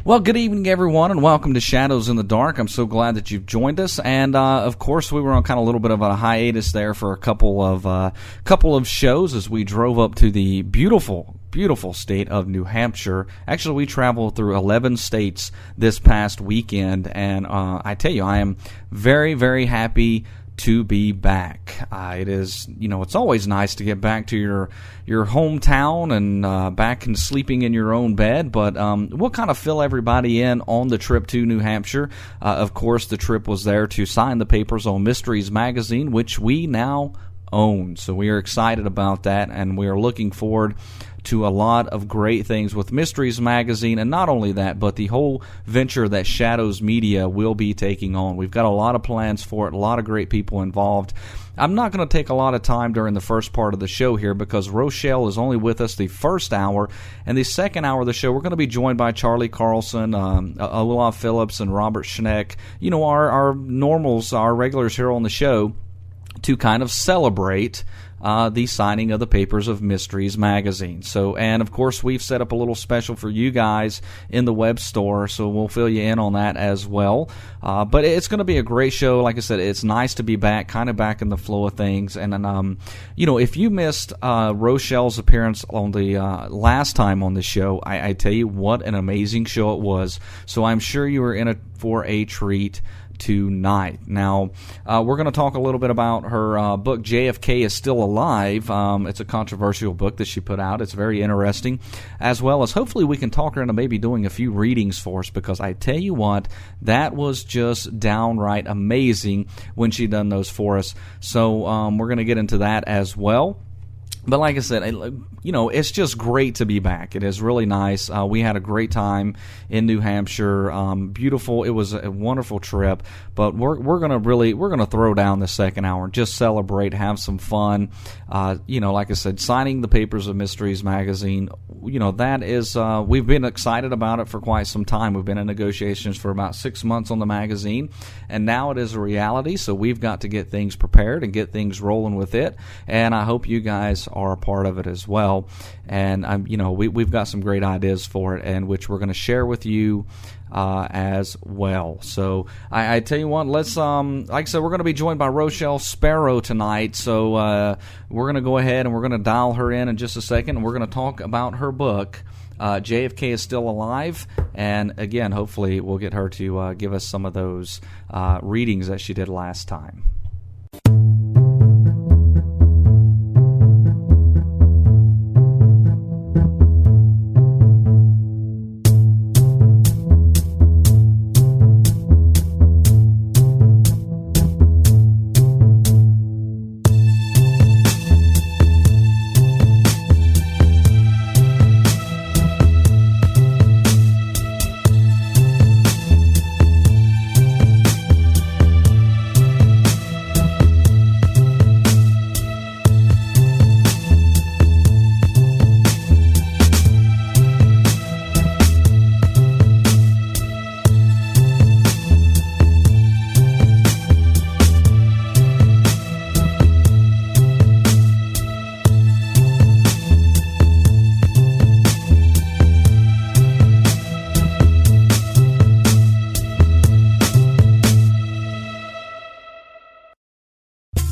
Well, good evening, everyone, and welcome to Shadows in the Dark. I'm so glad that you've joined us, and of course, we were on kind of a little bit of a hiatus there for a couple of shows as we drove up to the beautiful state of New Hampshire. Actually, we traveled through 11 states this past weekend, and I tell you, I am very, very happy to be back. It is, it's always nice to get back to your hometown and back and sleeping in your own bed, but we'll kind of fill everybody in on the trip to New Hampshire. Of course, the trip was there to sign the papers on Mysteries Magazine, which we now own. So we are excited about that, and we are looking forward to a lot of great things with Mysteries Magazine, and not only that, but the whole venture that Shadows Media will be taking on. We've got a lot of plans for it, a lot of great people involved. I'm not going to take a lot of time during the first part of the show here because Rochelle is only with us the first hour, and the second hour of the show we're going to be joined by Charlie Carlson, Olaf Phillips, and Robert Schneck, our normals, our regulars here on the show, to kind of celebrate the signing of the papers of Mysteries Magazine. So, and of course, we've set up a little special for you guys in the web store, so we'll fill you in on that as well. But it's going to be a great show. Like I said, it's nice to be back, kind of back in the flow of things. And if you missed Rochelle's appearance on the last time on the show, I tell you what an amazing show it was. So I'm sure you were in for a treat tonight. Now, we're going to talk a little bit about her book, JFK is Still Alive. It's a controversial book that she put out. It's very interesting, as well as hopefully we can talk her into maybe doing a few readings for us, because I tell you what, that was just downright amazing when she done those for us. So we're going to get into that as well. But like I said, it's just great to be back. It is really nice. We had a great time in New Hampshire. Beautiful. It was a wonderful trip. But we're gonna throw down the second hour and just celebrate, have some fun. Like I said, signing the papers of Mysteries Magazine. That is we've been excited about it for quite some time. We've been in negotiations for about 6 months on the magazine, and now it is a reality. So we've got to get things prepared and get things rolling with it. And I hope you guys are a part of it as well, and we've got some great ideas for it, and which we're going to share with you as well. So I tell you what, let's like I said, we're going to be joined by Rochelle Sparrow tonight. So we're going to go ahead and we're going to dial her in just a second, and we're going to talk about her book. JFK is Still Alive, and again, hopefully we'll get her to give us some of those readings that she did last time.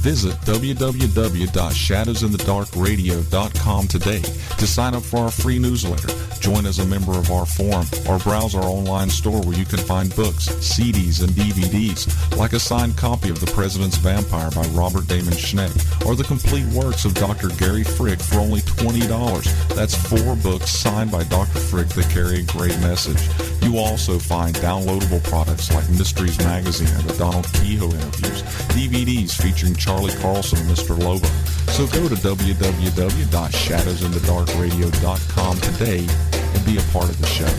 Visit www.shadowsinthedarkradio.com today to sign up for our free newsletter, join as a member of our forum, or browse our online store where you can find books, CDs, and DVDs, like a signed copy of The President's Vampire by Robert Damon Schneck, or the complete works of Dr. Gary Frick for only $20. That's 4 books signed by Dr. Frick that carry a great message. You also find downloadable products like Mysteries Magazine and the Donald Kehoe interviews, DVDs featuring Charlie Carlson and Mr. Lobo. So go to www.shadowsinthedarkradio.com today and be a part of the show.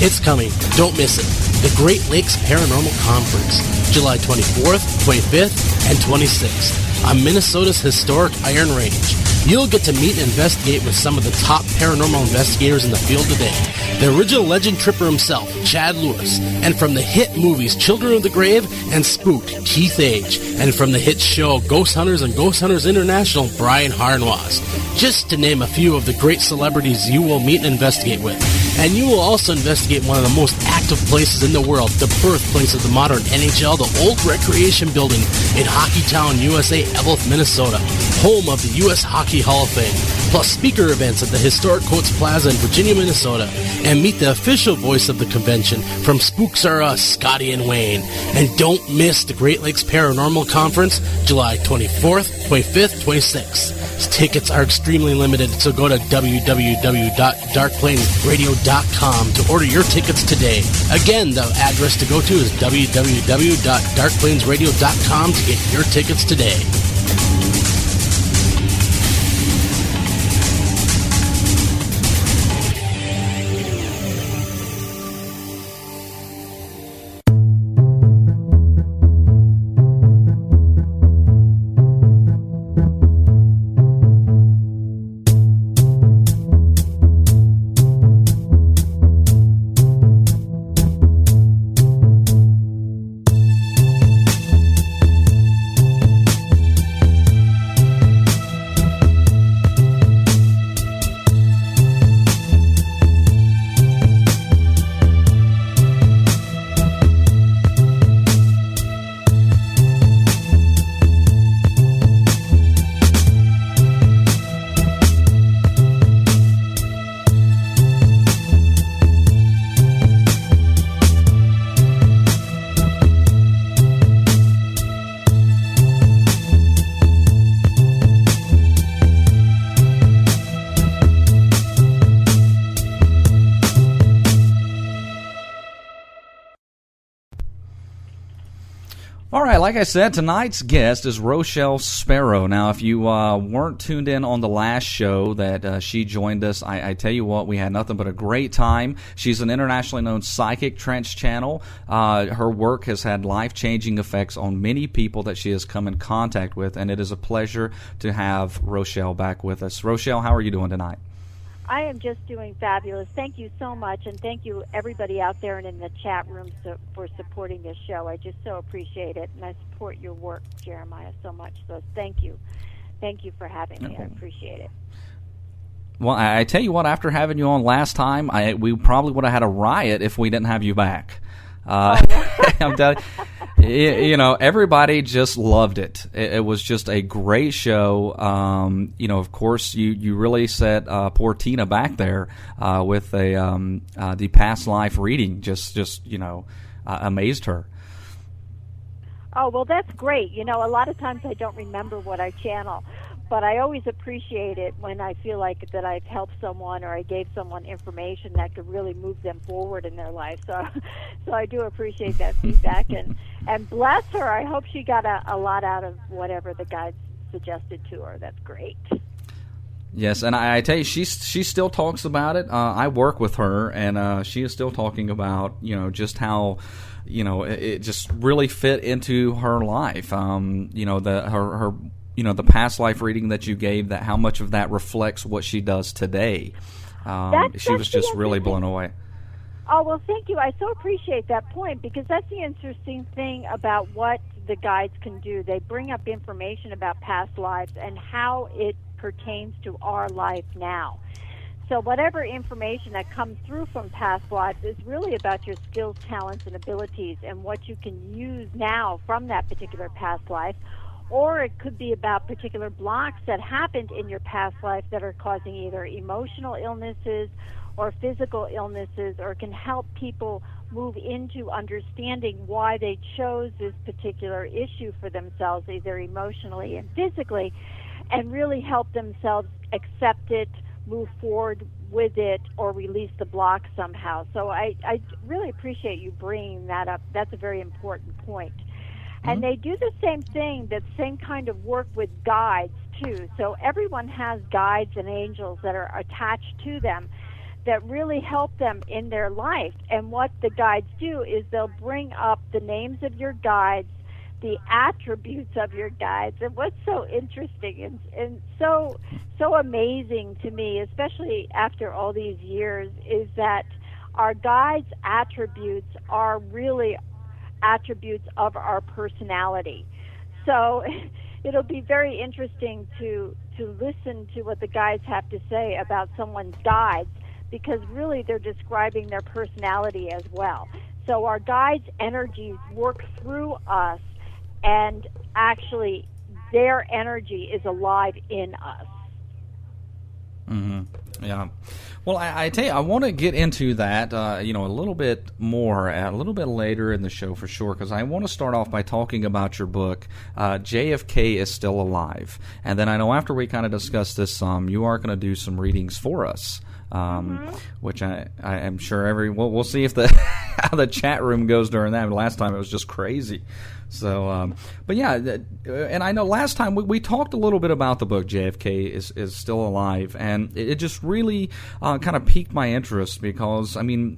It's coming. Don't miss it. The Great Lakes Paranormal Conference, July 24th, 25th, and 26th on Minnesota's historic Iron Range. You'll get to meet and investigate with some of the top paranormal investigators in the field today. The original legend tripper himself, Chad Lewis, and from the hit movies Children of the Grave and Spooked, Keith Age, and from the hit show Ghost Hunters and Ghost Hunters International, Brian Harnois. Just to name a few of the great celebrities you will meet and investigate with. And you will also investigate one of the most active places in the world, the birthplace of the modern NHL, the Old Recreation Building in Hockeytown, USA, Eveleth, Minnesota, home of the U.S. Hockey Hall of Fame, plus speaker events at the historic Coates Plaza in Virginia, Minnesota, and meet the official voice of the convention from Spooks R Us, Scotty and Wayne. And don't miss the Great Lakes Paranormal Conference, July 24th, 25th, 26th. Tickets are extremely limited, so go to www.darkplainsradio.com to order your tickets today. Again, the address to go to is www.darkplainsradio.com to get your tickets today. All right, like I said, tonight's guest is Rochelle Sparrow. Now, if you weren't tuned in on the last show that she joined us, I tell you what, we had nothing but a great time. She's an internationally known psychic trance channel. Her work has had life-changing effects on many people that she has come in contact with, and it is a pleasure to have Rochelle back with us. Rochelle, how are you doing tonight? I am just doing fabulous. Thank you so much, and thank you everybody out there and in the chat room for supporting this show. I just so appreciate it, and I support your work, Jeremiah, so much. So thank you. Thank you for having me. I appreciate it. Well, I tell you what, after having you on last time, we probably would have had a riot if we didn't have you back. I'm telling you, everybody just loved it. It was just a great show. Of course, you really set poor Tina back there with the past life reading. Just amazed her. Oh, well, that's great. A lot of times I don't remember what I channel, but I always appreciate it when I feel like that I've helped someone or I gave someone information that could really move them forward in their life. So I do appreciate that feedback. And bless her, I hope she got a lot out of whatever the guides suggested to her. That's great. Yes, and I tell you, she still talks about it. I work with her, and she is still talking about, just how, it just really fit into her life. The past life reading that you gave, that how much of that reflects what she does today. She was just really blown away. Oh, well, thank you. I so appreciate that point, because that's the interesting thing about what the guides can do. They bring up information about past lives and how it pertains to our life now. So whatever information that comes through from past lives is really about your skills, talents, and abilities and what you can use now from that particular past life. Or it could be about particular blocks that happened in your past life that are causing either emotional illnesses or physical illnesses, or can help people move into understanding why they chose this particular issue for themselves, either emotionally and physically, and really help themselves accept it, move forward with it, or release the block somehow. So I really appreciate you bringing that up. That's a very important point. And they do the same thing, that same kind of work with guides, too. So everyone has guides and angels that are attached to them that really help them in their life. And what the guides do is they'll bring up the names of your guides, the attributes of your guides. And what's so interesting and so amazing to me, especially after all these years, is that our guides' attributes are really attributes of our personality. So it'll be very interesting to listen to what the guides have to say about someone's guides, because really they're describing their personality as well. So our guides' energies work through us, and actually their energy is alive in us. Mm-hmm. Yeah. Well, I tell you, I want to get into that, a little bit more, a little bit later in the show for sure, because I want to start off by talking about your book, JFK is Still Alive. And then I know after we kind of discuss this you are going to do some readings for us. Which I am sure we'll see if how the chat room goes during that. Last time it was just crazy. So, but yeah, and I know last time we talked a little bit about the book JFK is Still Alive, and it just really kind of piqued my interest because, I mean,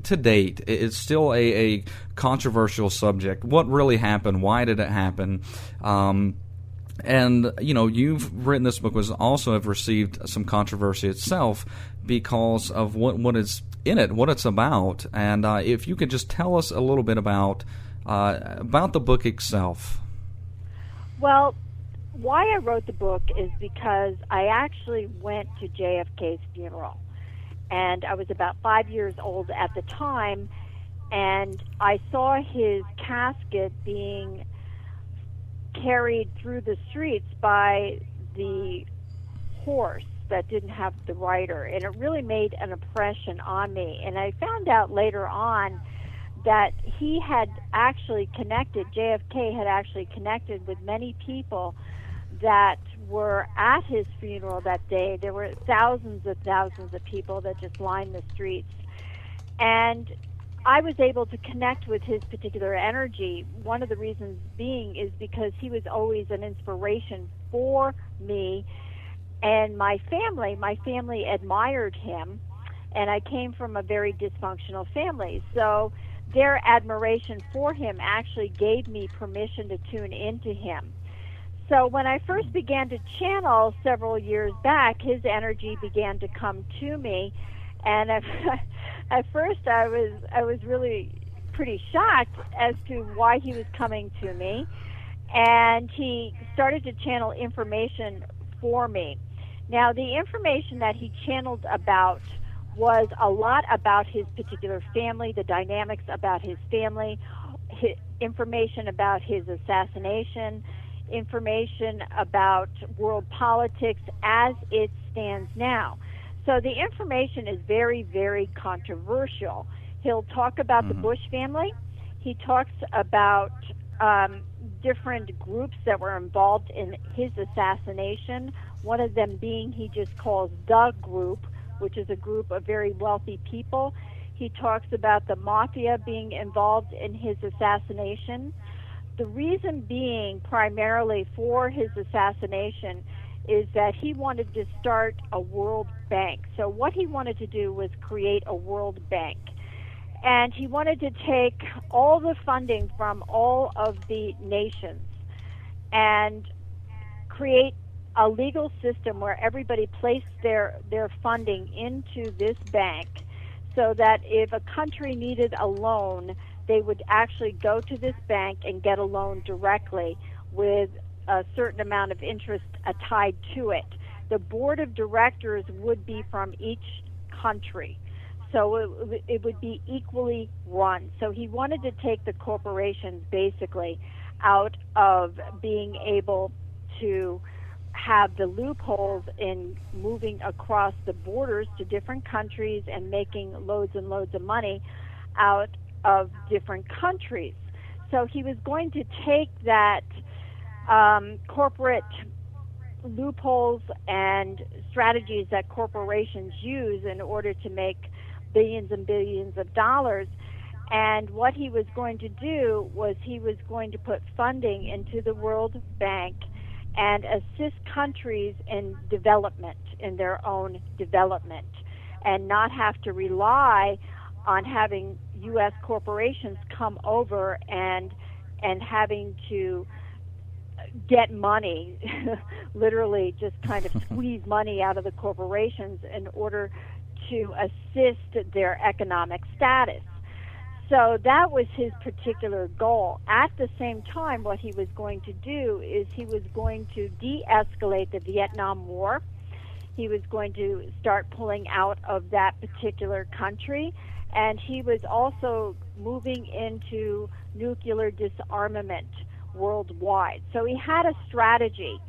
to date, it's still a controversial subject. What really happened? Why did it happen? And, you've written this book was also have received some controversy itself because of what is in it, what it's about. And if you could just tell us a little bit about the book itself. Well, why I wrote the book is because I actually went to JFK's funeral. And I was about 5 years old at the time, and I saw his casket being carried through the streets by the horse that didn't have the rider, and it really made an impression on me. And I found out later on that he had actually JFK had actually connected with many people that were at his funeral that day. There were thousands of people that just lined the streets, and I was able to connect with his particular energy. One of the reasons being is because he was always an inspiration for me and my family. My family admired him, and I came from a very dysfunctional family. So their admiration for him actually gave me permission to tune into him. So when I first began to channel several years back, his energy began to come to me, and at first I was really pretty shocked as to why he was coming to me, and he started to channel information for me. Now, the information that he channeled about was a lot about his particular family, the dynamics about his family, information about his assassination, information about world politics as it stands now. So the information is very, very controversial. He'll talk about the Bush family. He talks about different groups that were involved in his assassination, one of them being he just calls the group, which is a group of very wealthy people. He talks about the mafia being involved in his assassination. The reason being primarily for his assassination is that he wanted to start a world bank. So what he wanted to do was create a world bank. And he wanted to take all the funding from all of the nations and create a legal system where everybody placed their funding into this bank, so that if a country needed a loan, they would actually go to this bank and get a loan directly with a certain amount of interest tied to it. The board of directors would be from each country, so it would be equally run. So he wanted to take the corporations basically out of being able to have the loopholes in moving across the borders to different countries and making loads and loads of money out of different countries. So he was going to take that corporate loopholes and strategies that corporations use in order to make billions and billions of dollars, and what he was going to do was he was going to put funding into the World Bank and assist countries in development, in their own development, and not have to rely on having U.S. corporations come over and having to get money, literally just kind of squeeze money out of the corporations in order to assist their economic status. So that was his particular goal. At the same time, what he was going to do is he was going to de-escalate the Vietnam War. he was going to start pulling out of that particular country, and he was also moving into nuclear disarmament worldwide. So he had a strategy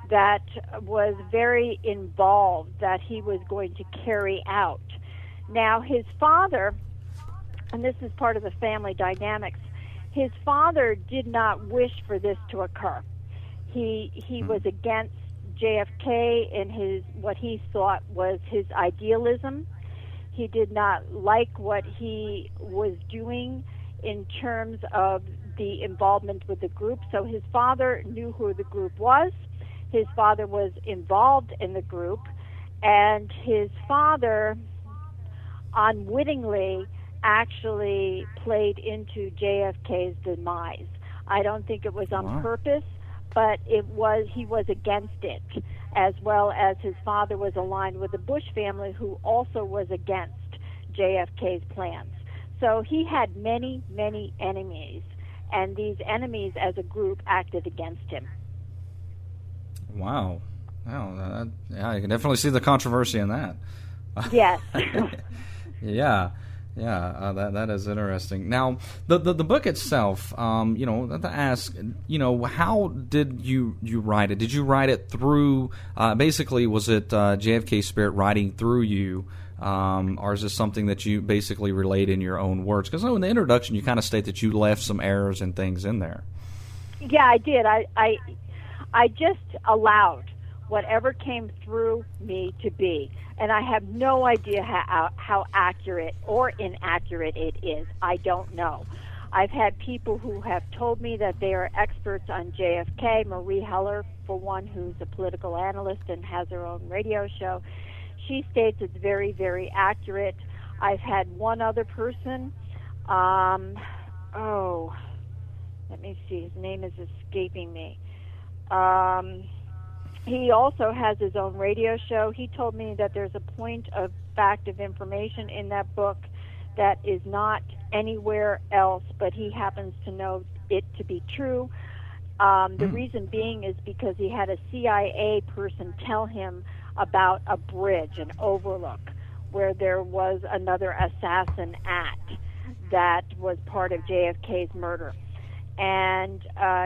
that was very involved that he was going to carry out. Now, his father, and this is part of the family dynamics, his father did not wish for this to occur. He was against JFK in his what he thought was his idealism. He did not like what he was doing in terms of the involvement with the group. So his father knew who the group was. His father was involved in the group, and his father unwittingly actually played into JFK's demise. I don't think it was on purpose, but he was against it, as well as his father was aligned with the Bush family, who also was against JFK's plans. So he had many, many enemies, and these enemies as a group acted against him. Wow. Yeah, you can definitely see the controversy in that. Yes. Yeah. That is interesting. Now, the book itself, I have to ask, how did you write it? Did you write it through, basically, was it JFK Spirit writing through you, or is this something that you basically relayed in your own words? Because in the introduction, you kind of state that you left some errors and things in there. Yeah, I did. I just allowed whatever came through me to be. And I have no idea how accurate or inaccurate it is. I don't know. I've had people who have told me that they are experts on JFK. Marie Heller, for one, who's a political analyst and has her own radio show. She states it's very, very accurate. I've had one other person. Let me see. His name is escaping me. He also has his own radio show. He told me that there's a point of fact of information in that book that is not anywhere else, but he happens to know it to be true. The reason being is because he had a CIA person tell him about a bridge, an overlook, where there was another assassin at that was part of JFK's murder. And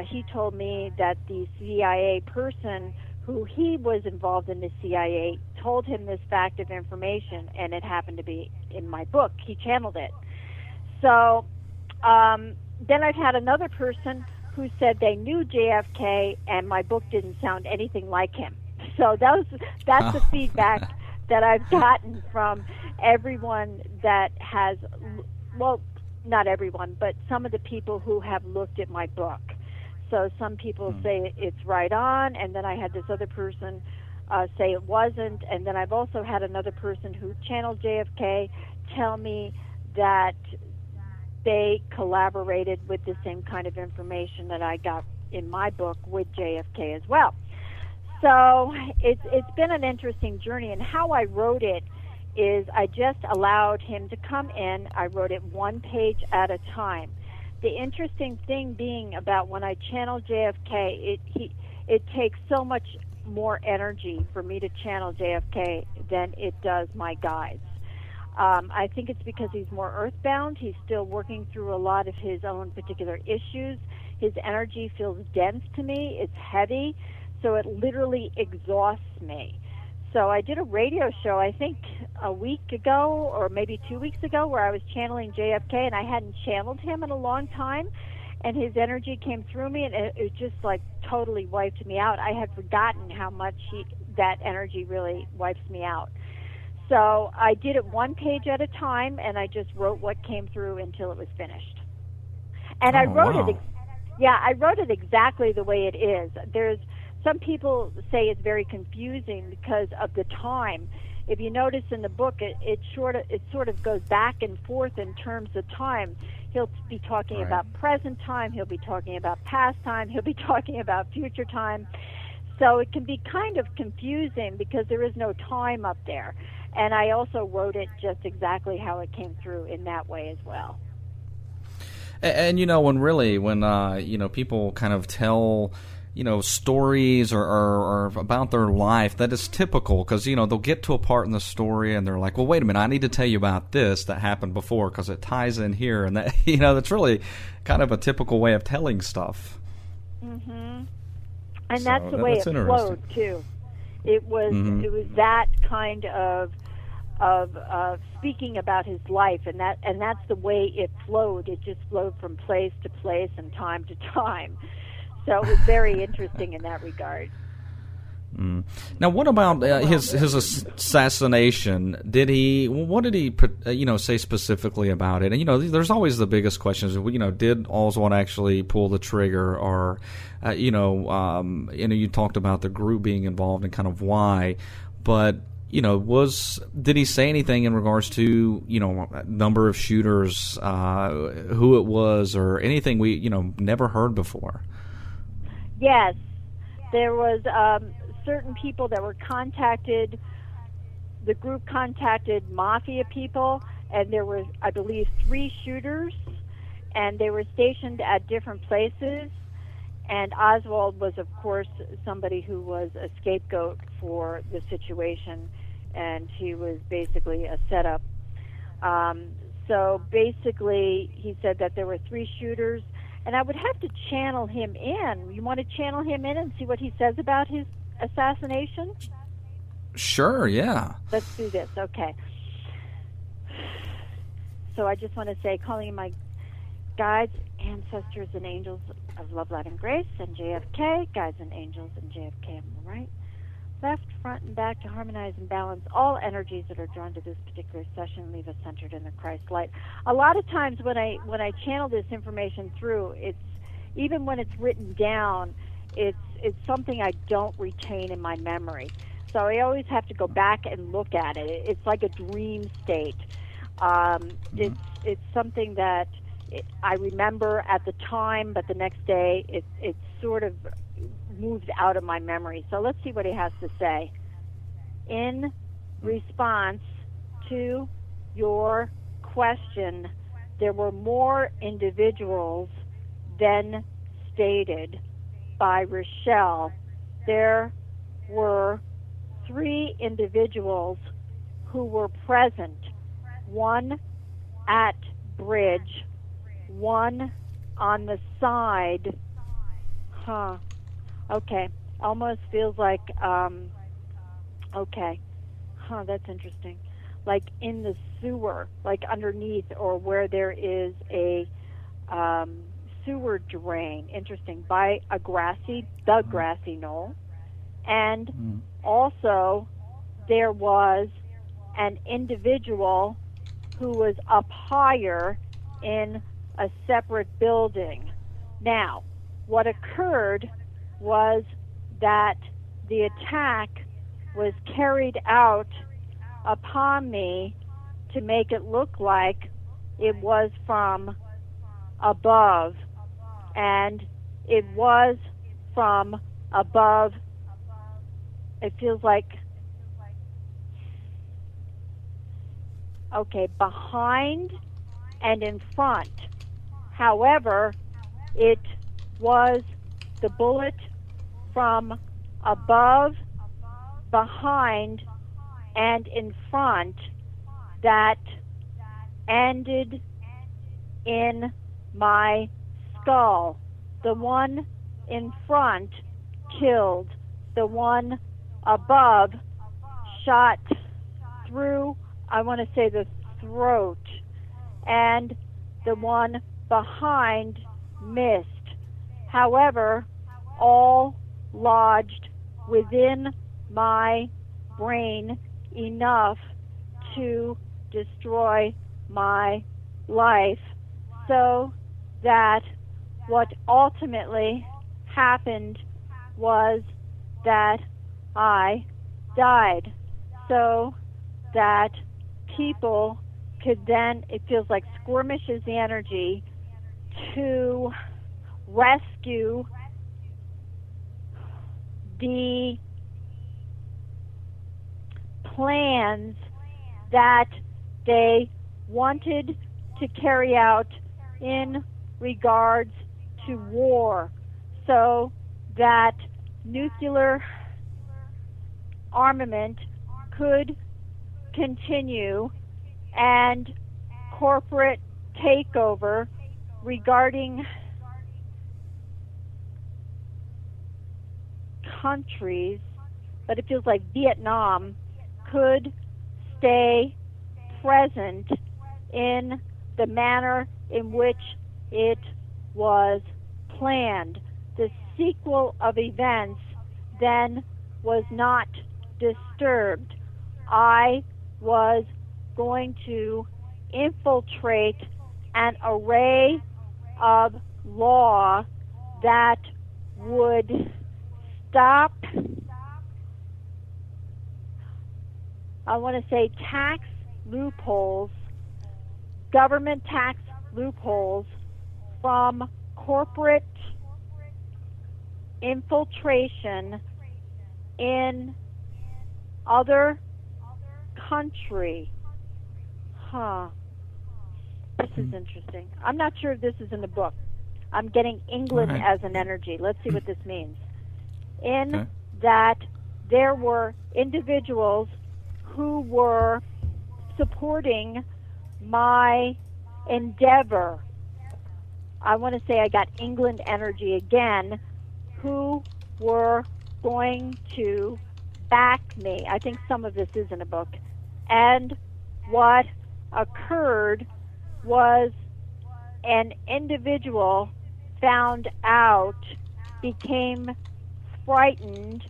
he told me that the CIA person who he was involved in the CIA told him this fact of information, and it happened to be in my book. He channeled it. So then I've had another person who said they knew JFK, and my book didn't sound anything like him. So that's the feedback that I've gotten from everyone that has, well, not everyone, but some of the people who have looked at my book. So some people say it's right on, and then I had this other person say it wasn't, and then I've also had another person who channeled JFK tell me that they collaborated with the same kind of information that I got in my book with JFK as well. So it's been an interesting journey, and how I wrote it is I just allowed him to come in. I wrote it one page at a time. The interesting thing being about when I channel JFK, it takes so much more energy for me to channel JFK than it does my guides. I think it's because he's more earthbound. He's still working through a lot of his own particular issues. His energy feels dense to me. It's heavy, so it literally exhausts me. So I did a radio show, I think a week ago or maybe 2 weeks ago, where I was channeling JFK, and I hadn't channeled him in a long time, and his energy came through me, and it just like totally wiped me out. I had forgotten how much that energy really wipes me out. So I did it one page at a time, and I just wrote what came through until it was finished. And I wrote it. I wrote it exactly the way it is. Some people say it's very confusing because of the time. If you notice in the book, it sort of goes back and forth in terms of time. He'll be talking about present time. He'll be talking about past time. He'll be talking about future time. So it can be kind of confusing because there is no time up there. And I also wrote it just exactly how it came through in that way as well. And when people kind of tell stories or about their life that is typical, because, they'll get to a part in the story and they're like, well, wait a minute, I need to tell you about this that happened before because it ties in here. And that, that's really kind of a typical way of telling stuff. Mm-hmm. And that's the way it flowed, too. It was that kind of speaking about his life, and that's the way it flowed. It just flowed from place to place and time to time. So it was very interesting in that regard. Now, what about his assassination? What did he say specifically about it? And there's always the biggest questions. Did Oswald actually pull the trigger, or you talked about the group being involved and kind of why, but did he say anything in regards to number of shooters, who it was, or anything we never heard before? Yes, there was certain people that were contacted. The group contacted mafia people, and there were, I believe, 3 shooters, and they were stationed at different places. And Oswald was, of course, somebody who was a scapegoat for the situation, and he was basically a setup. So basically, he said that there were 3 shooters. And I would have to channel him in. You want to channel him in and see what he says about his assassination? Sure, yeah. Let's do this, okay. So I just want to say, calling in my guides, ancestors, and angels of love, light, and grace, and JFK, guides and angels, and JFK on the right. Left, front, and back to harmonize and balance all energies that are drawn to this particular session. Leave us centered in the Christ light. A lot of times when I channel this information through, it's even when it's written down, it's something I don't retain in my memory. So I always have to go back and look at it. It's like a dream state. It's something that I remember at the time, but the next day it sort of moved out of my memory. So let's see what he has to say. In response to your question, there were more individuals than stated by Rochelle. There were 3 individuals who were present, 1 at bridge, 1 on the side. Okay. Almost feels like, okay. That's interesting. Like in the sewer, like underneath, or where there is a sewer drain. Interesting. By the grassy knoll. And also there was an individual who was up higher in a separate building. Now, what occurred was that the attack was carried out upon me to make it look like it was from above, and it was from above. It feels like, okay, behind and in front. However, it was the bullet from above, behind, and in front that ended in my skull. The one in front killed. The one above shot through, I want to say, the throat, and the one behind missed. However, all lodged within my brain enough to destroy my life, so that what ultimately happened was that I died, so that people could then, it feels like skirmish is the energy, to rescue the plans that they wanted to carry out in regards to war, so that nuclear armament could continue and corporate takeover regarding countries, but it feels like Vietnam could stay present in the manner in which it was planned. The sequel of events then was not disturbed. I was going to infiltrate an array of law that would stop, I want to say, tax loopholes, government tax loopholes from corporate infiltration in other country. This is interesting. I'm not sure if this is in the book. I'm getting England as an energy. Let's see what this means. In that there were individuals who were supporting my endeavor. I want to say I got England energy again, who were going to back me. I think some of this is in a book. And what occurred was an individual found out, became frightened,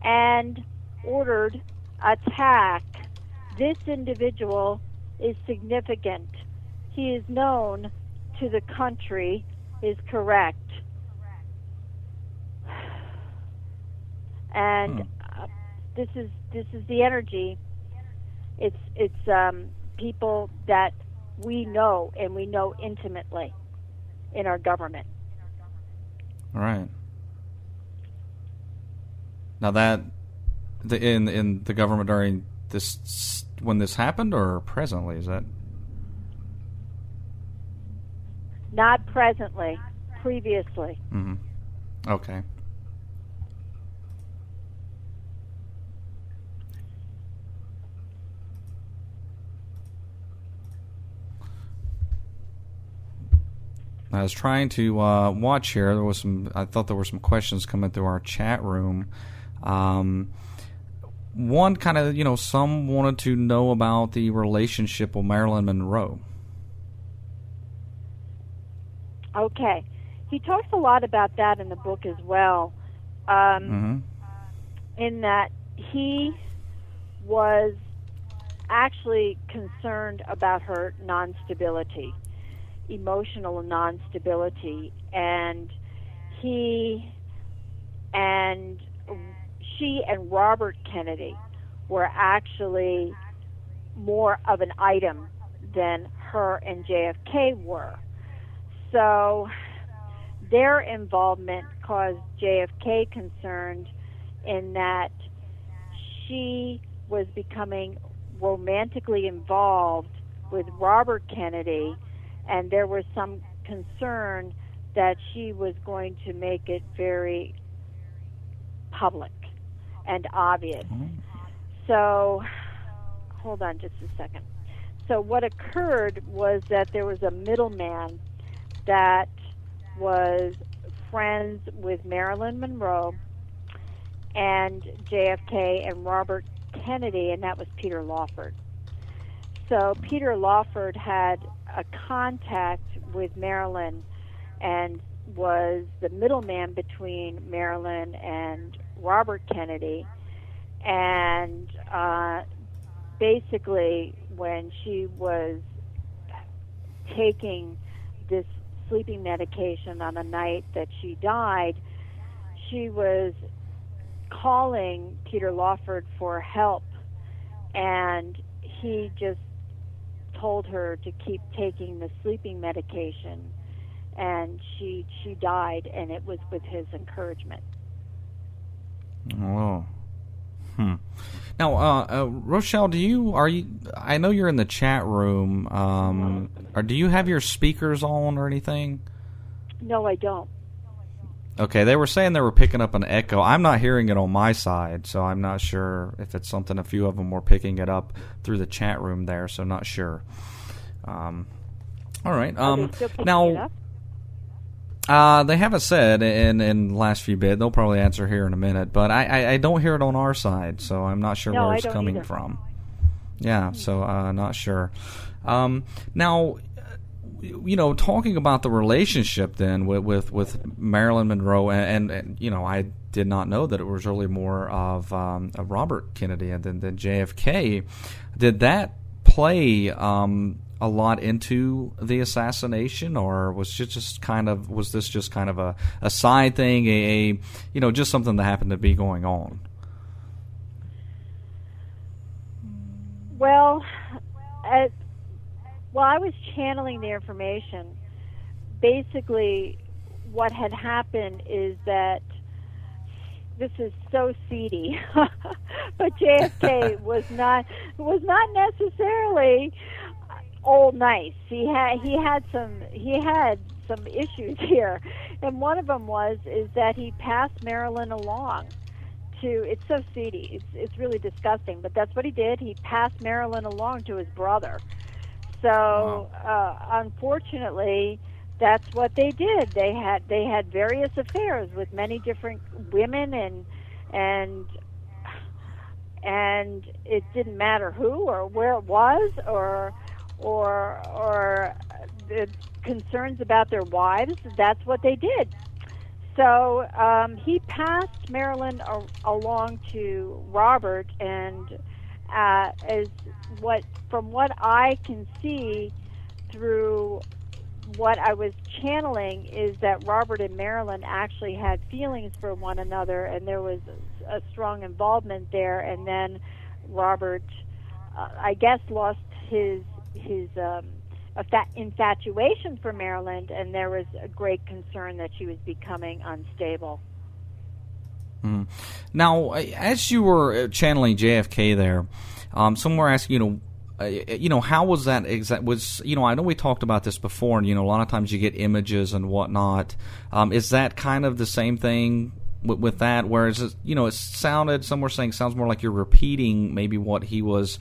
and ordered attack. This individual is significant. He is known to the country, is correct. And this is the energy. It's people that we know, and we know intimately in our government. All right. Now that in the government during this, when this happened, or presently, is that? Not presently, previously. Mm-hmm. Okay. I was trying to watch here. There was some. I thought there were some questions coming through our chat room. One kind of, some wanted to know about the relationship with Marilyn Monroe. Okay, he talks a lot about that in the book as well. In that he was actually concerned about her non-stability. Emotional non-stability, and she and Robert Kennedy were actually more of an item than her and JFK were. So their involvement caused JFK concerned in that she was becoming romantically involved with Robert Kennedy, and there was some concern that she was going to make it very public and obvious. So, hold on just a second. So what occurred was that there was a middleman that was friends with Marilyn Monroe and JFK and Robert Kennedy, and that was Peter Lawford. So Peter Lawford had a contact with Marilyn and was the middleman between Marilyn and Robert Kennedy. And basically, when she was taking this sleeping medication on the night that she died, she was calling Peter Lawford for help, and he just told her to keep taking the sleeping medication, and she died, and it was with his encouragement. Oh. Now, Rochelle, I know you're in the chat room, or do you have your speakers on or anything? No, I don't. Okay, they were saying they were picking up an echo. I'm not hearing it on my side, so I'm not sure if it's something. A few of them were picking it up through the chat room there, so not sure. All right. Now, they haven't said in the last few bits. They'll probably answer here in a minute, but I don't hear it on our side, so I'm not sure where it's coming either. from. Yeah, so not sure. Now, talking about the relationship then with Marilyn Monroe, and I did not know that it was really more of Robert Kennedy than JFK. Did that play a lot into the assassination, or was this just kind of a side thing, just something that happened to be going on? Well, while I was channeling the information, basically what had happened is that this is so seedy, but JFK was not necessarily all nice. He had some issues here, and one of them is that he passed Marilyn along. It's so seedy. It's really disgusting, but that's what he did. He passed Marilyn along to his brother. So, unfortunately, that's what they did. They had various affairs with many different women, and it didn't matter who or where it was, or the concerns about their wives. That's what they did. So he passed Marilyn along to Robert, and from what I can see through what I was channeling, is that Robert and Marilyn actually had feelings for one another, and there was a strong involvement there. And then Robert, I guess, lost his infatuation for Marilyn, and there was a great concern that she was becoming unstable. Now, as you were channeling JFK there, some were asking, how was that exact? I know we talked about this before, and a lot of times you get images and whatnot. Is that kind of the same thing with that? Whereas it sounded, some were saying, sounds more like you're repeating maybe what he was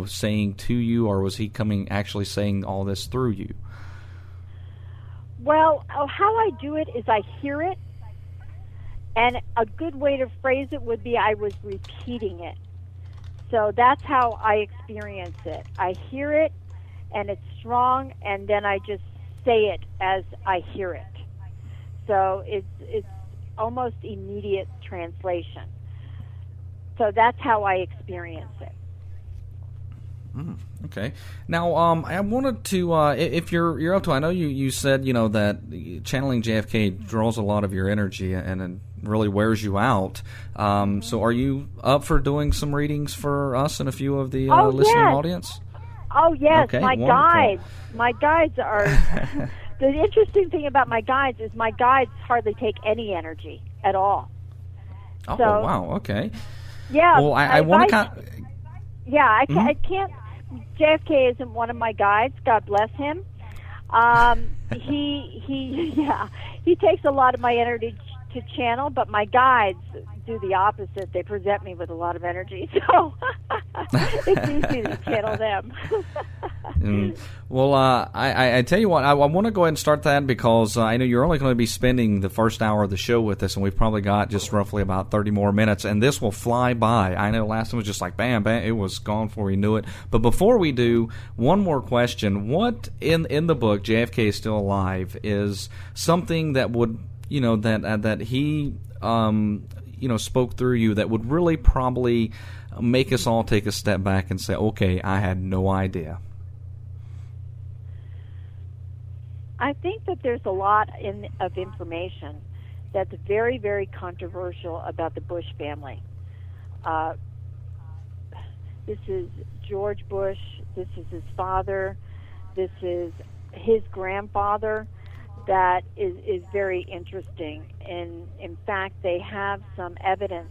saying to you, or was he actually saying all this through you? Well, how I do it is I hear it, and a good way to phrase it would be I was repeating it. So that's how I experience it. I hear it, and it's strong, and then I just say it as I hear it. So it's almost immediate translation. So that's how I experience it. Okay. Now, I wanted to, if you're up to, I know you said, that channeling JFK draws a lot of your energy and really wears you out. So are you up for doing some readings for us and a few of the listening audience? Oh, yes. Okay, my guides are, the interesting thing about my guides is my guides hardly take any energy at all. Oh, so, wow. Okay. Yeah. Well, I want to I can't. JFK isn't one of my guides. God bless him. He takes a lot of my energy to channel, but my guides do the opposite. They present me with a lot of energy, so it's easy to channel them. Well, I tell you what, I want to go ahead and start that because I know you're only going to be spending the first hour of the show with us, and we've probably got just roughly about 30 more minutes, and this will fly by. I know last time was just like bam, bam, it was gone before we knew it. But before we do, one more question. What in the book, JFK is Still Alive, is something that would, that he spoke through you that would really probably make us all take a step back and say, okay, I had no idea? I think that there's a lot of information that's very, very controversial about the Bush family. This is George Bush. This is his father. This is his grandfather. That is very interesting. And in fact, they have some evidence,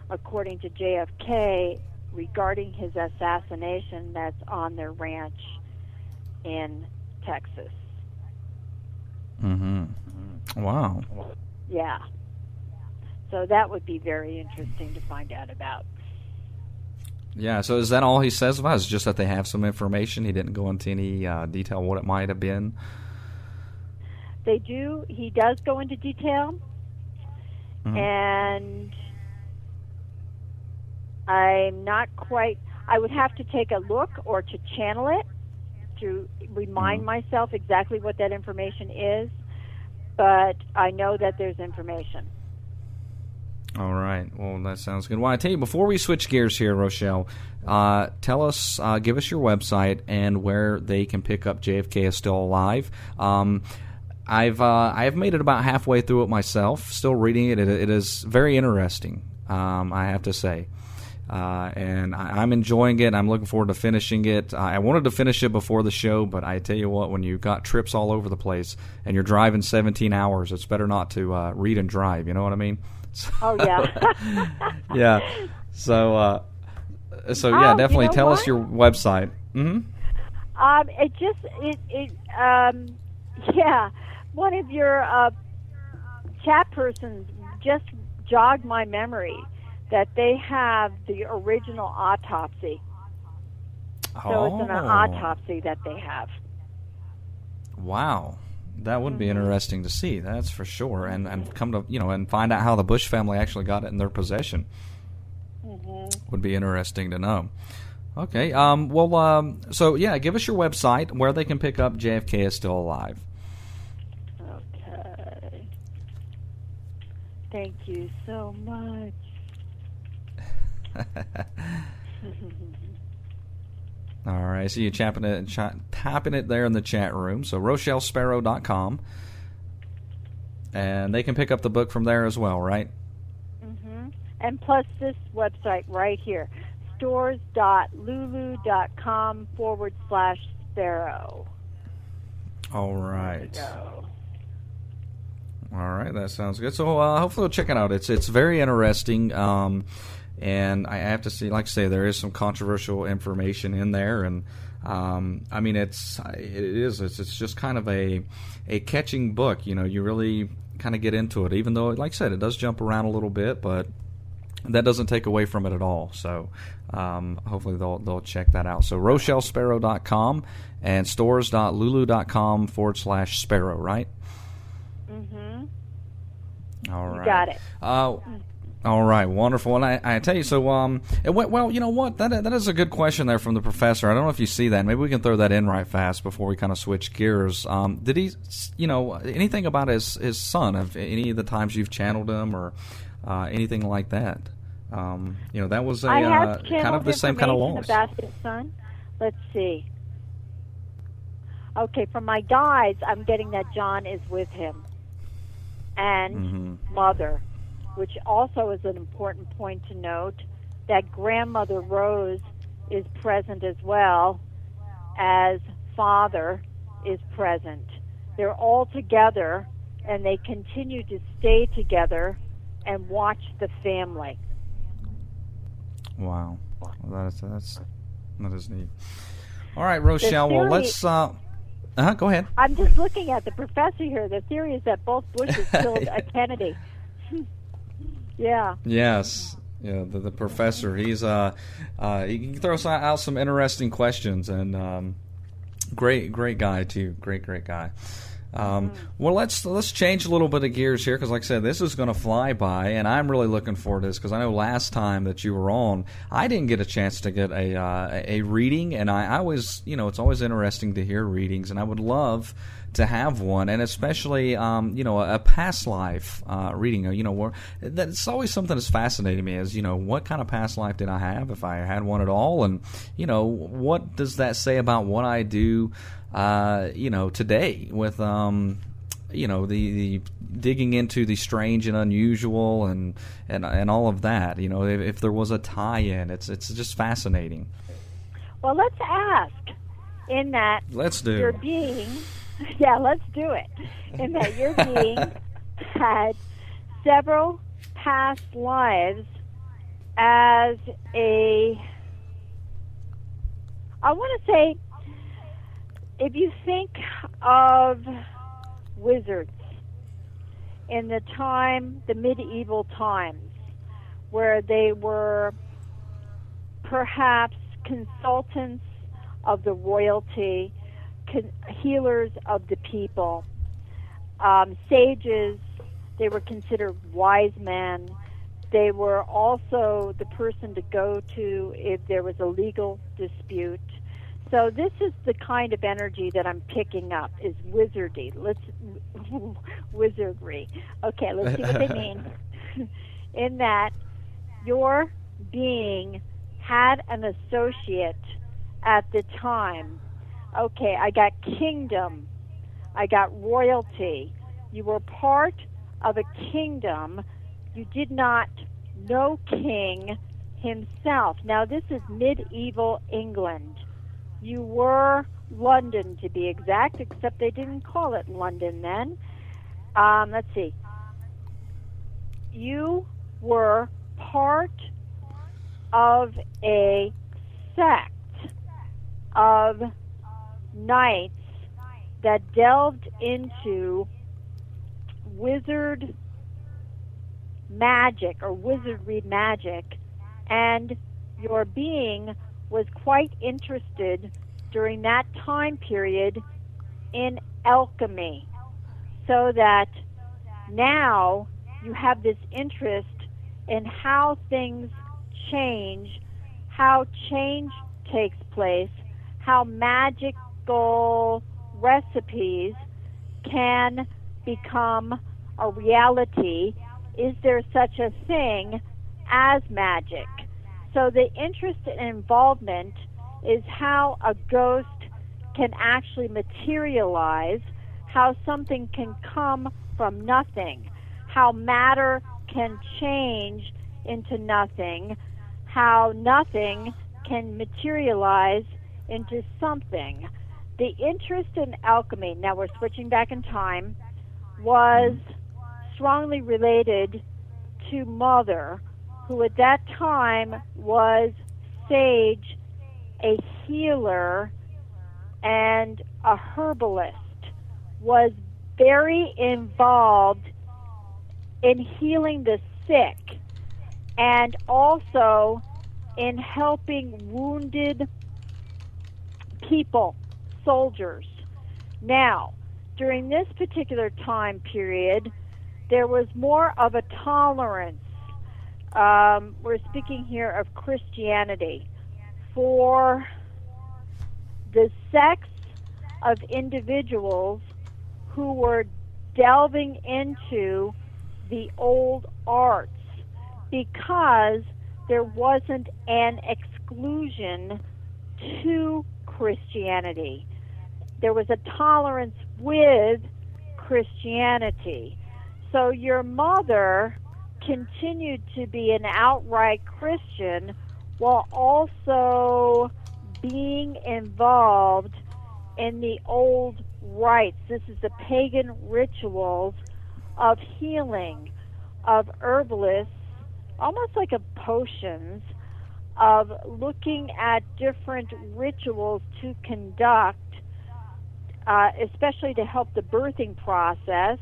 according to JFK, regarding his assassination that's on their ranch in Texas. Wow. Yeah. So that would be very interesting to find out about. Yeah, so is that all he says about it? Is just that they have some information? He didn't go into any detail what it might have been? They do. He does go into detail. And I'm not quite... I would have to take a look or to channel it to remind myself exactly what that information is. But I know that there's information. All right. Well, that sounds good. Well, I tell you, before we switch gears here, Rochelle, tell us, give us your website and where they can pick up JFK is Still Alive. I've made it about halfway through it myself. Still reading it. It is very interesting, I have to say. And I'm enjoying it. I'm looking forward to finishing it. I wanted to finish it before the show, but I tell you what, when you've got trips all over the place and you're driving 17 hours, it's better not to read and drive. You know what I mean? Oh, yeah. Yeah. So yeah, definitely tell us your website. Yeah. One of your chat persons just jogged my memory that they have the original autopsy. So it's an autopsy that they have. Wow. That would be interesting to see, that's for sure, and come to and find out how the Bush family actually got it in their possession. Would be interesting to know. Okay, so yeah, give us your website where they can pick up JFK is Still Alive. Okay. Thank you so much. All right, so you're tapping it there in the chat room. So RochelleSparrow.com, and they can pick up the book from there as well, right? And plus this website right here, stores.lulu.com/Sparrow. All right. All right, that sounds good. So hopefully we'll check it out. It's very interesting. And I have to see, like I say, there is some controversial information in there, and I mean, it's just kind of a catching book. You really kind of get into it, even though, like I said, it does jump around a little bit, but that doesn't take away from it at all. So hopefully they'll check that out. So RochelleSparrow.com and stores.lulu.com/Sparrow, right? All right. You got it. All right, wonderful. And I tell you, so well, you know what? That is a good question there from the professor. I don't know if you see that. Maybe we can throw that in right fast before we kind of switch gears. Did he, anything about his son? Of any of the times you've channeled him or anything like that? That was a kind of the same kind of loss. About his son. Let's see. Okay, from my guides, I'm getting that John is with him and mother. Which also is an important point to note, that grandmother Rose is present as well as father is present. They're all together, and they continue to stay together and watch the family. Wow. Well, that is neat. All right, Rochelle, well, let's... go ahead. I'm just looking at the professor here. The theory is that both Bushes killed Kennedy. Yeah. Yes. Yeah. The professor. He's he throws out some interesting questions, and great guy too. Great guy. Well, let's change a little bit of gears here, because like I said, this is going to fly by, and I'm really looking forward to this, because I know last time that you were on, I didn't get a chance to get a reading, and I always, it's always interesting to hear readings, and I would love to have one, and especially a past life reading. Where that's always something that's fascinating me is what kind of past life did I have, if I had one at all, and what does that say about what I do today with the digging into the strange and unusual and all of that. If there was a tie-in, it's just fascinating. Well, let's ask in that your being. Yeah, let's do it. In that your being had several past lives as I want to say, if you think of wizards, in the medieval times, where they were perhaps consultants of the royalty, healers of the people, sages. They were considered wise men. They were also the person to go to if there was a legal dispute. So this is the kind of energy that I'm picking up, is wizardry. Wizardry. Okay, let's see what they mean. In that your being had an associate at the time. Okay, I got kingdom. I got royalty. You were part of a kingdom. You did not know king himself. Now, this is medieval England. You were London, to be exact, except they didn't call it London then. Let's see. You were part of a sect of knights that delved into wizard magic or wizardry magic, and your being was quite interested during that time period in alchemy, so that now you have this interest in how things change, how change takes place, how magical recipes can become a reality. Is there such a thing as magic? So the interest and involvement is how a ghost can actually materialize, how something can come from nothing, how matter can change into nothing, how nothing can materialize into something. The interest in alchemy, now we're switching back in time, was strongly related to Mother, who at that time was sage, a healer, and a herbalist, was very involved in healing the sick and also in helping wounded people, soldiers. Now, during this particular time period, there was more of a tolerance. We're speaking here of Christianity for the sex of individuals who were delving into the old arts, because there wasn't an exclusion to Christianity. There was a tolerance with Christianity. So your mother continued to be an outright Christian while also being involved in the old rites. This is the pagan rituals of healing, of herbalists, almost like a potions, of looking at different rituals to conduct, especially to help the birthing process,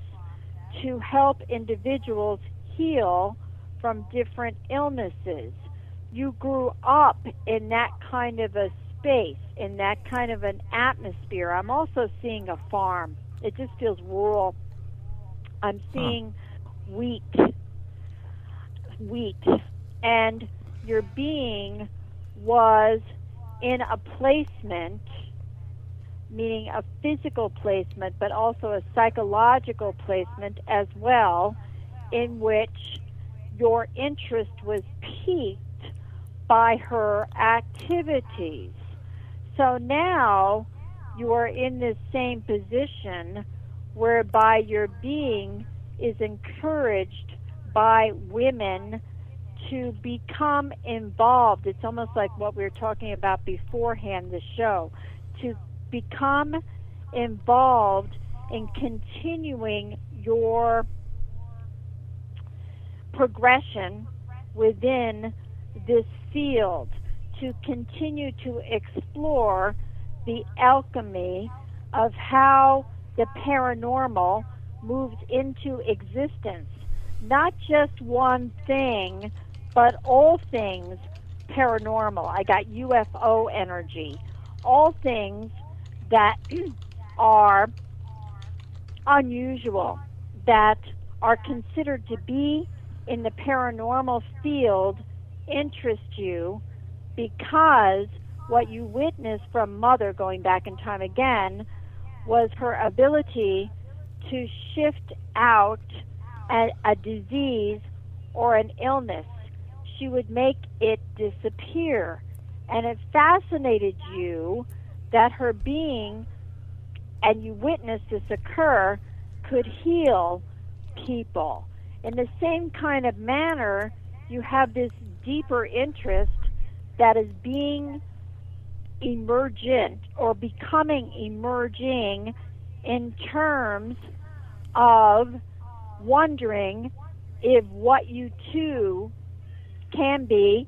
to help individuals heal from different illnesses. You grew up in that kind of a space, in that kind of an atmosphere. I'm also seeing a farm. It just feels rural. I'm seeing wheat. And your being was in a placement, meaning a physical placement, but also a psychological placement as well, in which your interest was piqued by her activities. So now you are in this same position whereby your being is encouraged by women to become involved. It's almost like what we were talking about beforehand, the show, to become involved in continuing your progression within this field, to continue to explore the alchemy of how the paranormal moves into existence. Not just one thing, but all things paranormal. I got UFO energy. All things that are unusual, that are considered to be in the paranormal field, interest you because what you witnessed from Mother, going back in time again, was her ability to shift out a disease or an illness. She would make it disappear. And it fascinated you that her being, and you witnessed this occur, could heal people. In the same kind of manner, you have this deeper interest that is being emergent or becoming emerging in terms of wondering if what you do can be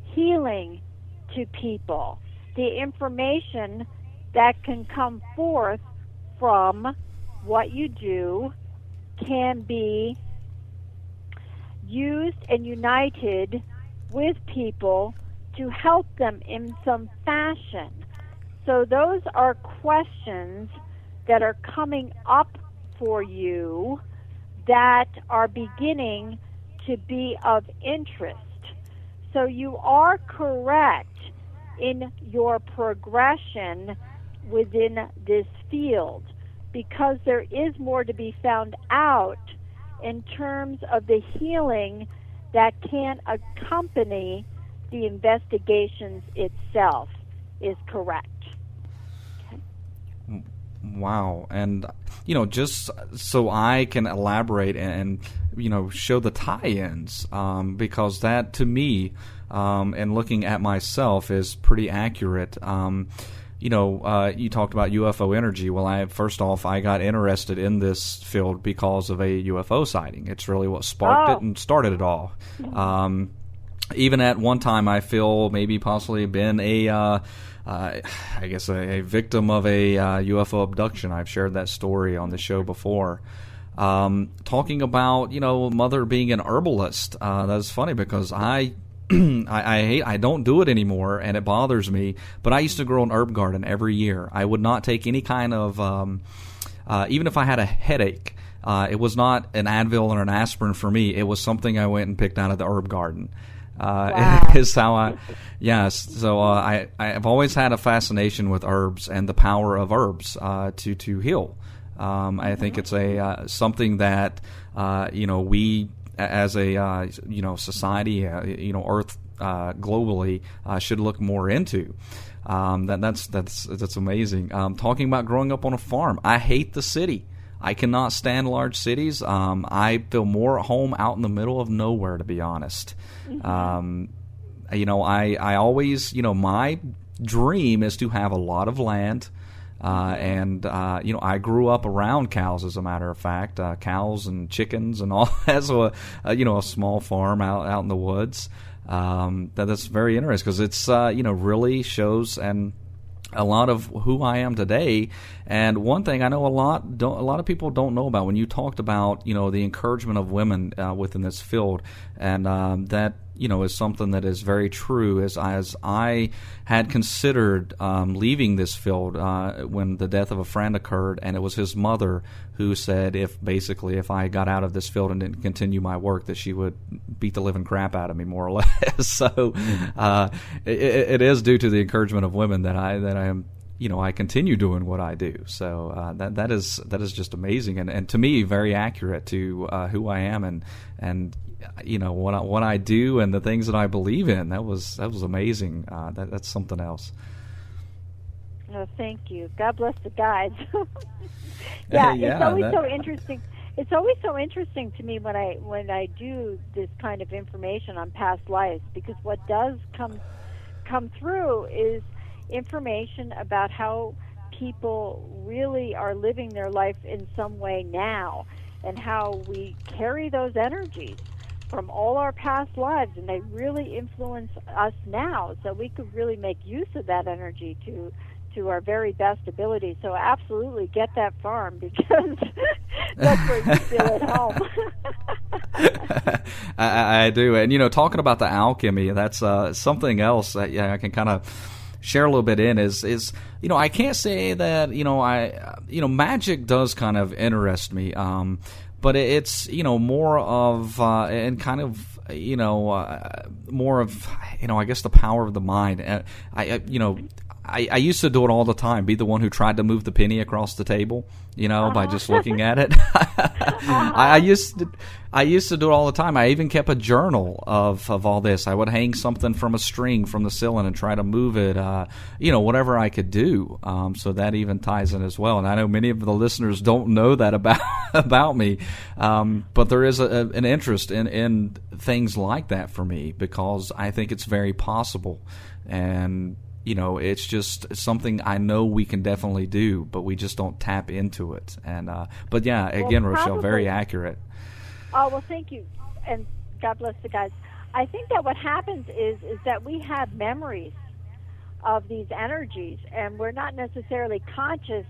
healing to people. The information that can come forth from what you do can be used and united with people to help them in some fashion. So those are questions that are coming up for you that are beginning to be of interest. So you are correct in your progression within this field, because there is more to be found out in terms of the healing that can accompany the investigations itself. Is correct. Okay. Wow. And, just so I can elaborate and show the tie-ins, because that, to me, and looking at myself, is pretty accurate. You talked about UFO energy. Well, first off, I got interested in this field because of a UFO sighting. It's really what sparked it and started it all. Even at one time, I feel maybe possibly been a victim of a UFO abduction. I've shared that story on the show before. Talking about, Mother being an herbalist. That's funny because I don't do it anymore, and it bothers me. But I used to grow an herb garden every year. I would not take any kind of, even if I had a headache, it was not an Advil or an aspirin for me. It was something I went and picked out of the herb garden. Wow. Is how So I've always had a fascination with herbs and the power of herbs to heal. I think it's something that we as a society, Earth globally should look more into. That's amazing. Talking about growing up on a farm, I hate the city. I cannot stand large cities. I feel more at home out in the middle of nowhere, to be honest. I always, my dream is to have a lot of land. I grew up around cows, as a matter of fact, cows and chickens and all that. So, a small farm out in the woods. That's very interesting because it's, really shows and a lot of who I am today. And one thing I know a lot of people don't know about, when you talked about, the encouragement of women within this field, and that is something that is very true. As I had considered leaving this field when the death of a friend occurred, and it was his mother who said if I got out of this field and didn't continue my work, that she would beat the living crap out of me, more or less. So it is due to the encouragement of women that I am. I continue doing what I do. So that is just amazing, and to me very accurate to who I am and what I do and the things that I believe in. That was amazing. That's something else. Oh, thank you. God bless the guides. It's always so interesting. It's always so interesting to me when I do this kind of information on past lives, because what does come through is information about how people really are living their life in some way now, and how we carry those energies from all our past lives, and they really influence us now. So we could really make use of that energy to to our very best ability. So absolutely get that farm, because that's where you feel at home. I do. And, talking about the alchemy, that's something else that I can kind of share a little bit in is I can't say that, magic does kind of interest me. But it's, more of, and kind of, more of, I guess the power of the mind. I used to do it all the time, be the one who tried to move the penny across the table, by just looking at it. I used to do it all the time. I even kept a journal of all this. I would hang something from a string from the ceiling and try to move it, whatever I could do. So that even ties in as well. And I know many of the listeners don't know that about me, but there is an interest in things like that for me, because I think it's very possible. And it's just something I know we can definitely do, but we just don't tap into it. And but yeah, again, well, Rochelle, very accurate. Oh, well, thank you, and God bless the guys. I think that what happens is that we have memories of these energies, and we're not necessarily conscious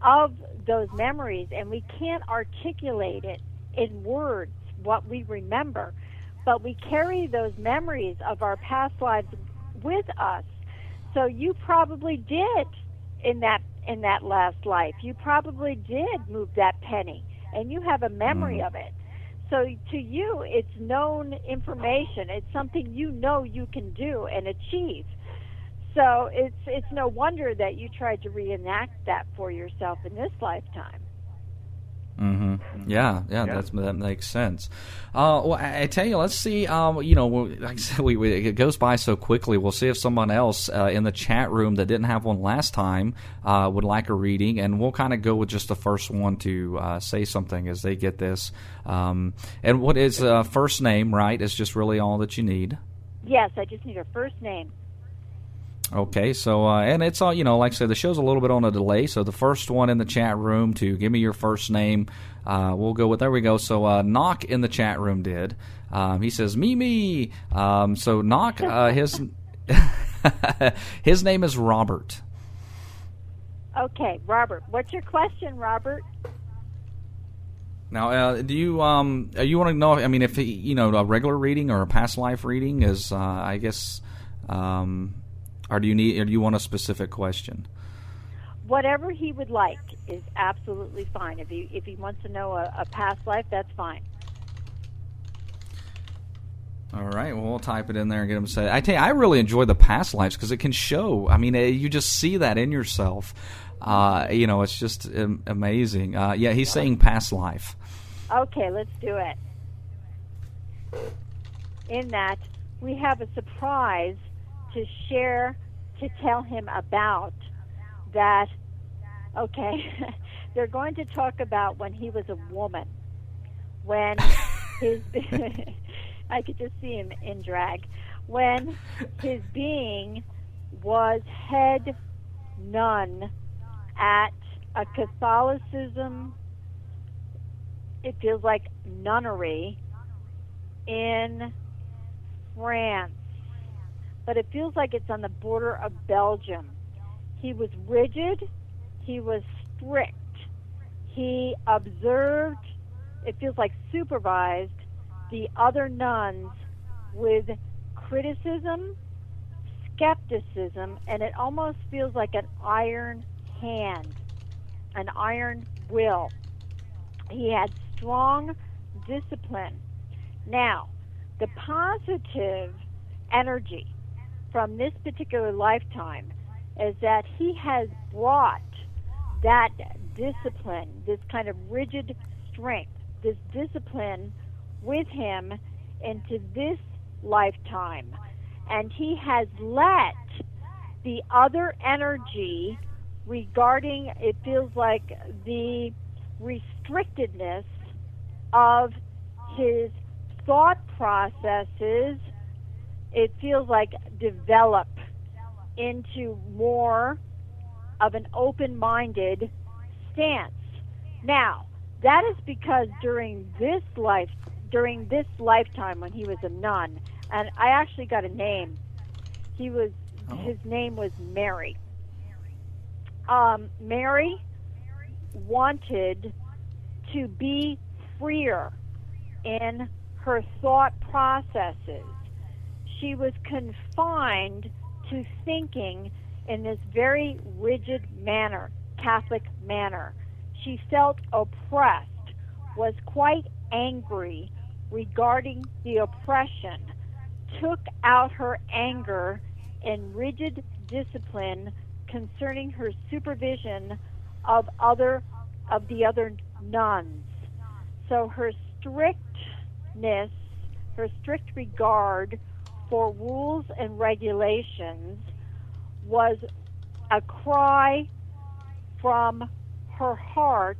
of those memories, and we can't articulate it in words, what we remember, but we carry those memories of our past lives with us. So you probably did in that last life. You probably did move that penny, and you have a memory of it. So to you, it's known information. It's something you can do and achieve. So it's no wonder that you tried to reenact that for yourself in this lifetime. Mm-hmm. Yeah. That makes sense. Well, I tell you, let's see. Like I said, it goes by so quickly. We'll see if someone else in the chat room that didn't have one last time would like a reading, and we'll kind of go with just the first one to say something as they get this. And what is first name? Right, is just really all that you need. Yes, I just need her first name. Okay, so, and it's all, like I said, the show's a little bit on a delay, so the first one in the chat room to give me your first name, we'll go with, there we go. So, Knock in the chat room did. He says, me. So, Knock, his name is Robert. Okay, Robert. What's your question, Robert? Now, do you want to know, if he, a regular reading or a past life reading is, I guess, or do you want a specific question? Whatever he would like is absolutely fine. If he wants to know a past life, that's fine. All right, well, we'll type it in there and get him to say it. I tell you, I really enjoy the past lives because it can show. You just see that in yourself. It's just amazing. Yeah, he's saying past life. Okay, let's do it. In that, we have a surprise to share, to tell him about that. Okay, they're going to talk about when he was a woman, when his I could just see him in drag, when his being was head nun at a Catholicism, it feels like nunnery in France. But it feels like it's on the border of Belgium. He was rigid. He was strict. He observed, it feels like supervised, the other nuns with criticism, skepticism, and it almost feels like an iron hand, an iron will. He had strong discipline. Now, the positive energy from this particular lifetime is that he has brought that discipline, this kind of rigid strength, this discipline with him into this lifetime. And he has let the other energy regarding, it feels like, the restrictedness of his thought processes, it feels like, develop into more of an open-minded stance. Now, that is because during this lifetime when he was a nun, and I actually got a name, his name was Mary. Mary wanted to be freer in her thought processes. She was confined to thinking in this very rigid manner, Catholic manner. She felt oppressed, was quite angry regarding the oppression, took out her anger in rigid discipline concerning her supervision of the other nuns. So her strictness, her strict regard for rules and regulations was a cry from her heart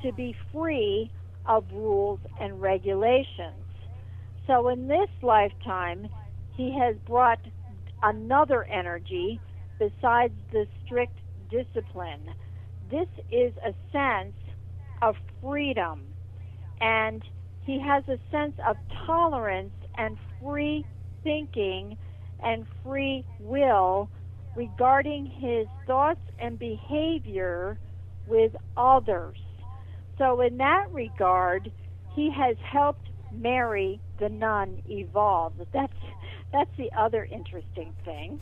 to be free of rules and regulations. So in this lifetime, he has brought another energy besides the strict discipline. This is a sense of freedom, and he has a sense of tolerance and free thinking and free will regarding his thoughts and behavior with others. So in that regard, he has helped Mary the nun evolve. That's the other interesting thing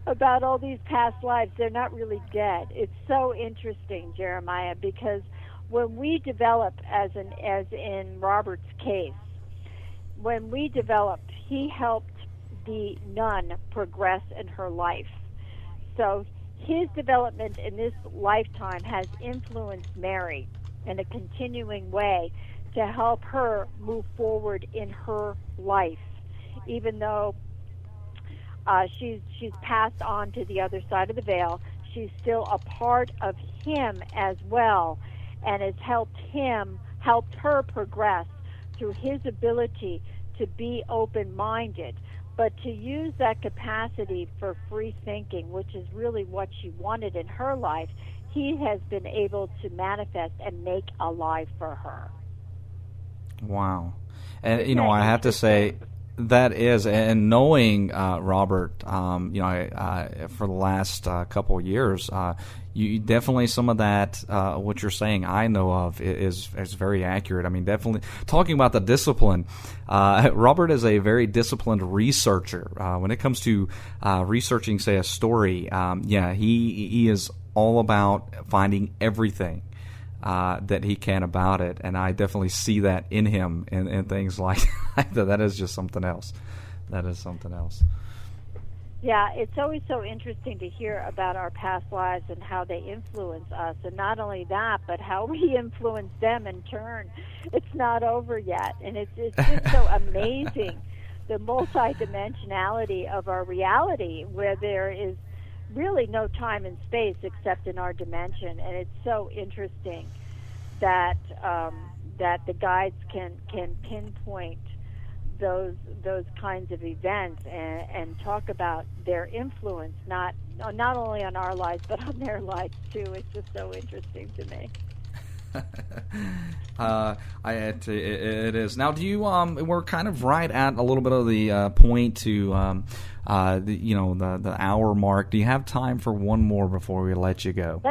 about all these past lives. They're not really dead. It's so interesting, Jeremiah, because when we develop, as in Robert's case, when we developed, he helped the nun progress in her life. So his development in this lifetime has influenced Mary in a continuing way to help her move forward in her life, even though she's passed on to the other side of the veil. She's still a part of him as well, and has helped her progress through his ability to be open-minded, but to use that capacity for free thinking, which is really what she wanted in her life. He has been able to manifest and make alive for her. Wow. And, I have to say, that is, and knowing Robert, for the last couple of years, you definitely, some of that, what you're saying, I know of, is very accurate. I mean, definitely talking about the discipline. Robert is a very disciplined researcher. When it comes to researching, say, a story, he is all about finding everything that he can about it, and I definitely see that in him and things like that. That is just something else. That is something else. Yeah, it's always so interesting to hear about our past lives and how they influence us, and not only that, but how we influence them in turn. It's not over yet, and it's just so amazing, the multidimensionality of our reality, where there is really no time and space except in our dimension. And it's so interesting that that the guides can pinpoint those kinds of events and talk about their influence, not only on our lives but on their lives too. It's just so interesting to me. It is. Now, do you? We're kind of right at a little bit of the point to the hour mark. Do you have time for one more before we let you go?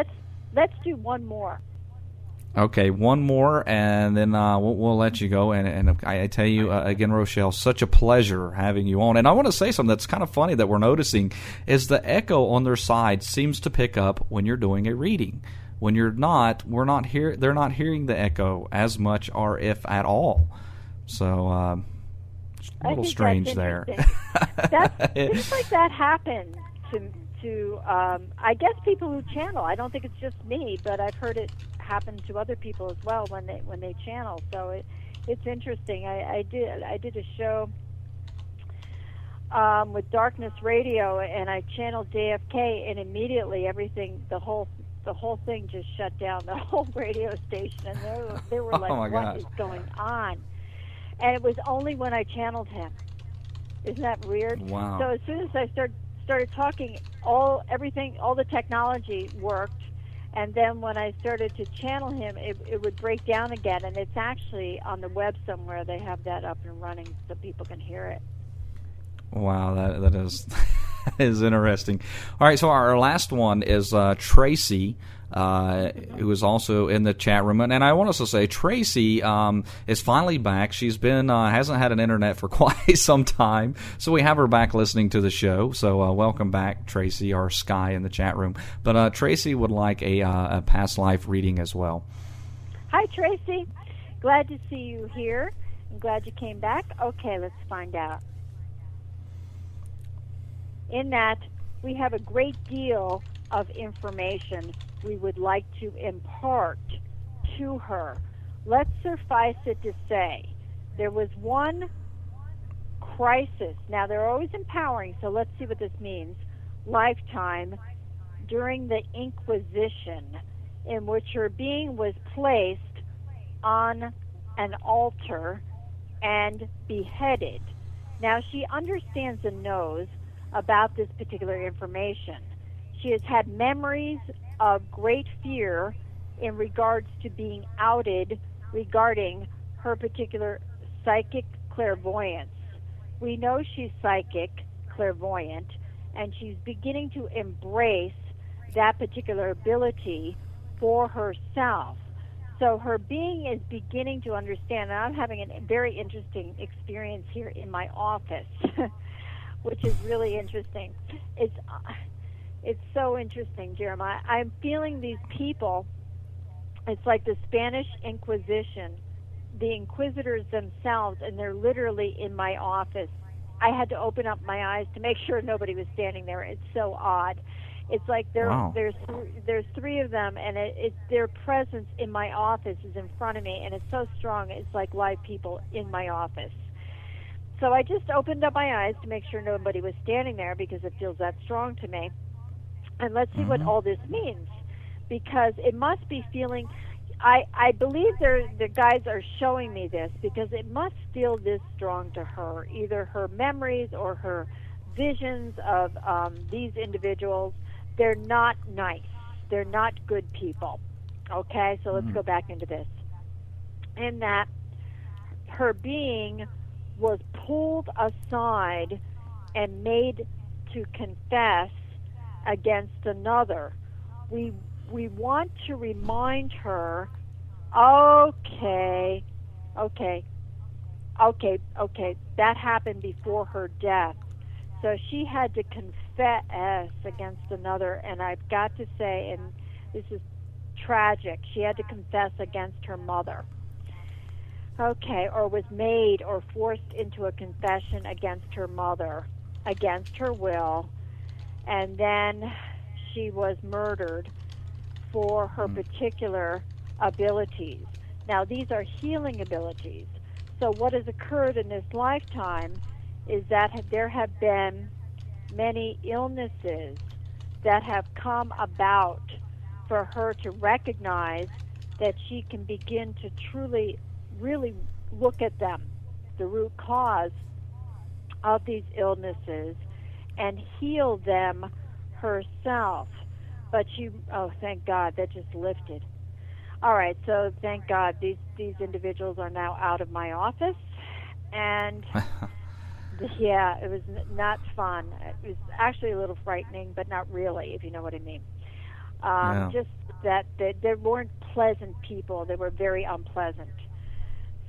Let's do one more. Okay, one more, and then we'll let you go. And I tell you again, Rochelle, such a pleasure having you on. And I want to say something that's kind of funny that we're noticing is the echo on their side seems to pick up when you're doing a reading. When you're not, they're not hearing the echo as much, or if at all. So a little strange there. Things like that happen to I guess people who channel. I don't think it's just me, but I've heard it happen to other people as well when they channel. So it's interesting. I did a show with Darkness Radio, and I channeled JFK, and immediately the whole thing just shut down, the whole radio station, and they were like, what is going on? And it was only when I channeled him. Isn't that weird? Wow. So as soon as I started talking, all the technology worked, and then when I started to channel him, it would break down again, and it's actually on the web somewhere. They have that up and running so people can hear it. Wow, that is is interesting. All right, so our last one is Tracy, who is also in the chat room. And I want us to say Tracy is finally back. She's been hasn't had an internet for quite some time, so we have her back listening to the show. So welcome back, Tracy, or Sky in the chat room. But Tracy would like a past life reading as well. Hi, Tracy. Glad to see you here. I'm glad you came back. Okay, let's find out. In that, we have a great deal of information we would like to impart to her. Let's suffice it to say, there was one crisis. Now, they're always empowering, so let's see what this means. Lifetime during the Inquisition, in which her being was placed on an altar and beheaded. Now, she understands and knows about this particular information. She has had memories of great fear in regards to being outed regarding her particular psychic clairvoyance. We know she's psychic, clairvoyant, and she's beginning to embrace that particular ability for herself. So her being is beginning to understand, and I'm having a very interesting experience here in my office, which is really interesting. It's so interesting, Jeremiah. I'm feeling these people, it's like the Spanish Inquisition, the inquisitors themselves, and they're literally in my office. I had to open up my eyes to make sure nobody was standing there. It's so odd. It's like there's three of them, and it's their presence in my office is in front of me, and it's so strong. It's like live people in my office. So I just opened up my eyes to make sure nobody was standing there because it feels that strong to me. And let's see what all this means, because it must be feeling. I believe the guys are showing me this because it must feel this strong to her, either her memories or her visions of these individuals. They're not nice. They're not good people. Okay, so let's go back into this. In that, her being was pulled aside and made to confess against another. We want to remind her, okay, that happened before her death. So she had to confess against another, and I've got to say, and this is tragic, she had to confess against her mother. Okay, or was made or forced into a confession against her mother, against her will, and then she was murdered for her particular abilities. Now, these are healing abilities. So what has occurred in this lifetime is that there have been many illnesses that have come about for her to recognize that she can begin to truly, really look at them, the root cause of these illnesses, and heal them herself. But thank God, that just lifted. All right, so thank God these individuals are now out of my office, and yeah, it was not fun. It was actually a little frightening, but not really, if you know what I mean. Just that they weren't pleasant people. They were very unpleasant.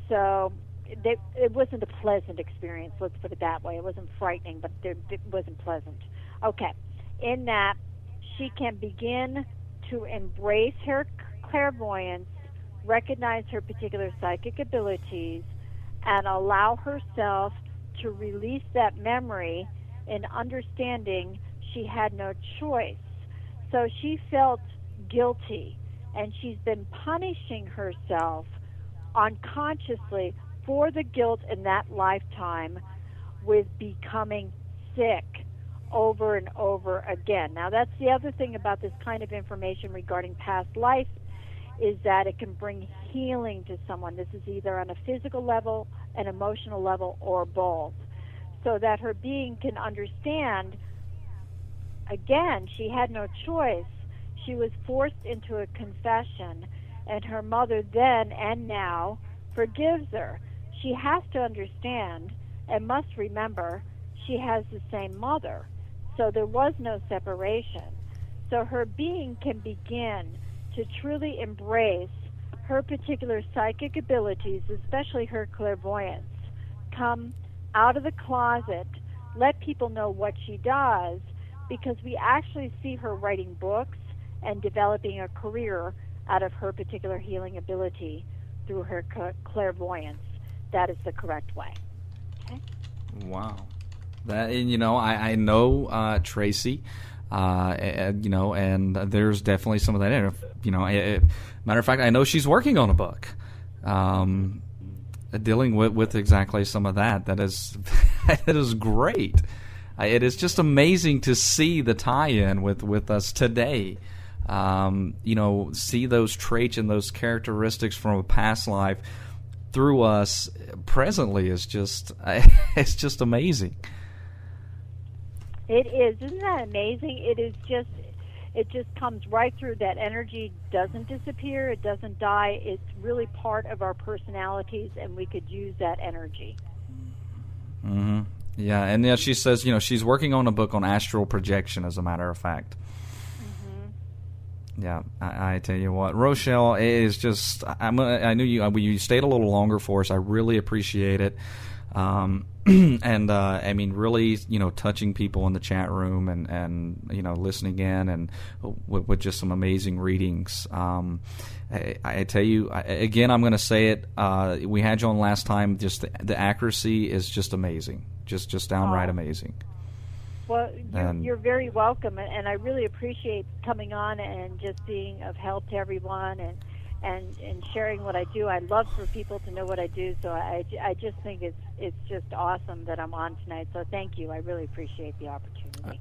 So it wasn't a pleasant experience, let's put it that way. It wasn't frightening, but it wasn't pleasant. Okay, in that, she can begin to embrace her clairvoyance, recognize her particular psychic abilities, and allow herself to release that memory in understanding she had no choice. So she felt guilty, and she's been punishing herself unconsciously for the guilt in that lifetime with becoming sick over and over again. Now, that's the other thing about this kind of information regarding past life, is that it can bring healing to someone. This is either on a physical level, an emotional level, or both. So that her being can understand, again, she had no choice. She was forced into a confession, and her mother then and now forgives her. She has to understand and must remember she has the same mother. So there was no separation. So her being can begin to truly embrace her particular psychic abilities, especially her clairvoyance, come out of the closet, let people know what she does, because we actually see her writing books and developing a career out of her particular healing ability through her clairvoyance. That is the correct way. Okay? Wow. That, and, you know, I know Tracy, you know, and there's definitely some of that in it. You know, matter of fact, I know she's working on a book dealing with exactly some of that. That is that is great. It is just amazing to see the tie-in with us today. You know, see those traits and those characteristics from a past life through us presently is just it's just amazing. It is. Isn't that amazing? It just comes right through. That energy doesn't disappear. It doesn't die. It's really part of our personalities, and we could use that energy. Mm-hmm. Yeah, and yeah, she says, you know, she's working on a book on astral projection, as a matter of fact. Yeah, I tell you what, Rochelle, it is just. I knew you stayed a little longer for us. I really appreciate it. And I mean, really, you know, touching people in the chat room and you know, listening in and with just some amazing readings. I tell you, again, I'm going to say it. We had you on last time. Just the accuracy is just amazing, just downright amazing. Well, you're very welcome, and I really appreciate coming on and just being of help to everyone and sharing what I do. I love for people to know what I do, so I just think it's just awesome that I'm on tonight. So thank you. I really appreciate the opportunity.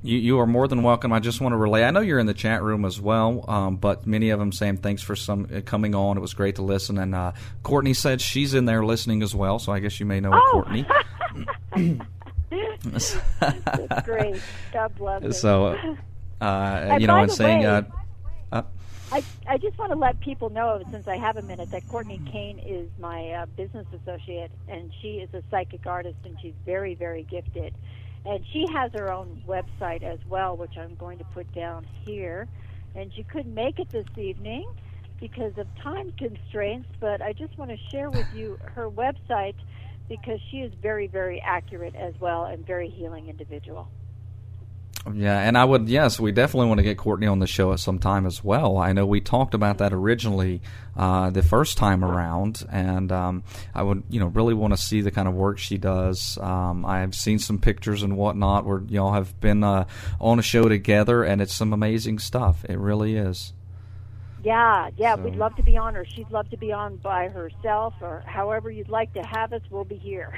You are more than welcome. I just want to relay. I know you're in the chat room as well, but many of them saying thanks for coming on. It was great to listen. And Courtney said she's in there listening as well, so I guess you may know Courtney. That's great. God bless her. So, you know, and saying... I just want to let people know, since I have a minute, that Courtney Kane is my business associate, and she is a psychic artist, and she's very, very gifted. And she has her own website as well, which I'm going to put down here. And she couldn't make it this evening because of time constraints, but I just want to share with you her website because she is very, very accurate as well and very healing individual. Yeah, and we definitely want to get Courtney on the show at some time as well. I know we talked about that originally the first time around, and I would, you know, really want to see the kind of work she does. I've seen some pictures and whatnot where y'all have been on a show together, and it's some amazing stuff. It really is. Yeah, So, we'd love to be on her. She'd love to be on by herself, or however you'd like to have us, we'll be here.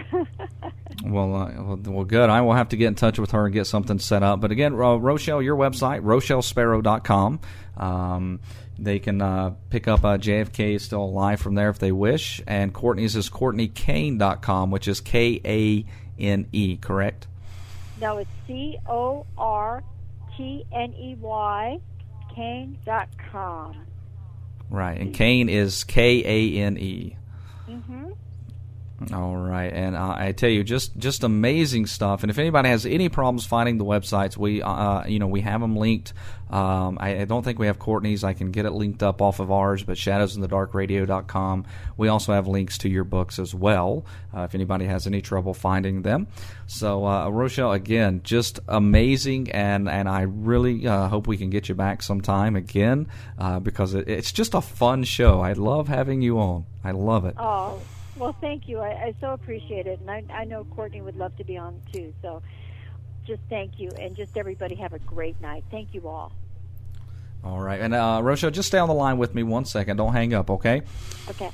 Well, good. I will have to get in touch with her and get something set up. But again, Rochelle, your website, RochelleSparrow.com. They can pick up JFK is still alive from there if they wish. And Courtney's is CourtneyKane.com, which is Kane, correct? No, it's CORTNEY, Kane.com. Right, and Kane is KANE. Mm-hmm. All right, and I tell you, just amazing stuff. And if anybody has any problems finding the websites, we we have them linked. I don't think we have Courtney's. I can get it linked up off of ours, but shadowsinthedarkradio.com. We also have links to your books as well, if anybody has any trouble finding them. So, Rochelle, again, just amazing, and I really hope we can get you back sometime again because it's just a fun show. I love having you on. I love it. Oh, well, thank you. I so appreciate it, and I know Courtney would love to be on too. So, just thank you, and just everybody have a great night. Thank you all. All right, and Rochelle, just stay on the line with me 1 second. Don't hang up, okay? Okay.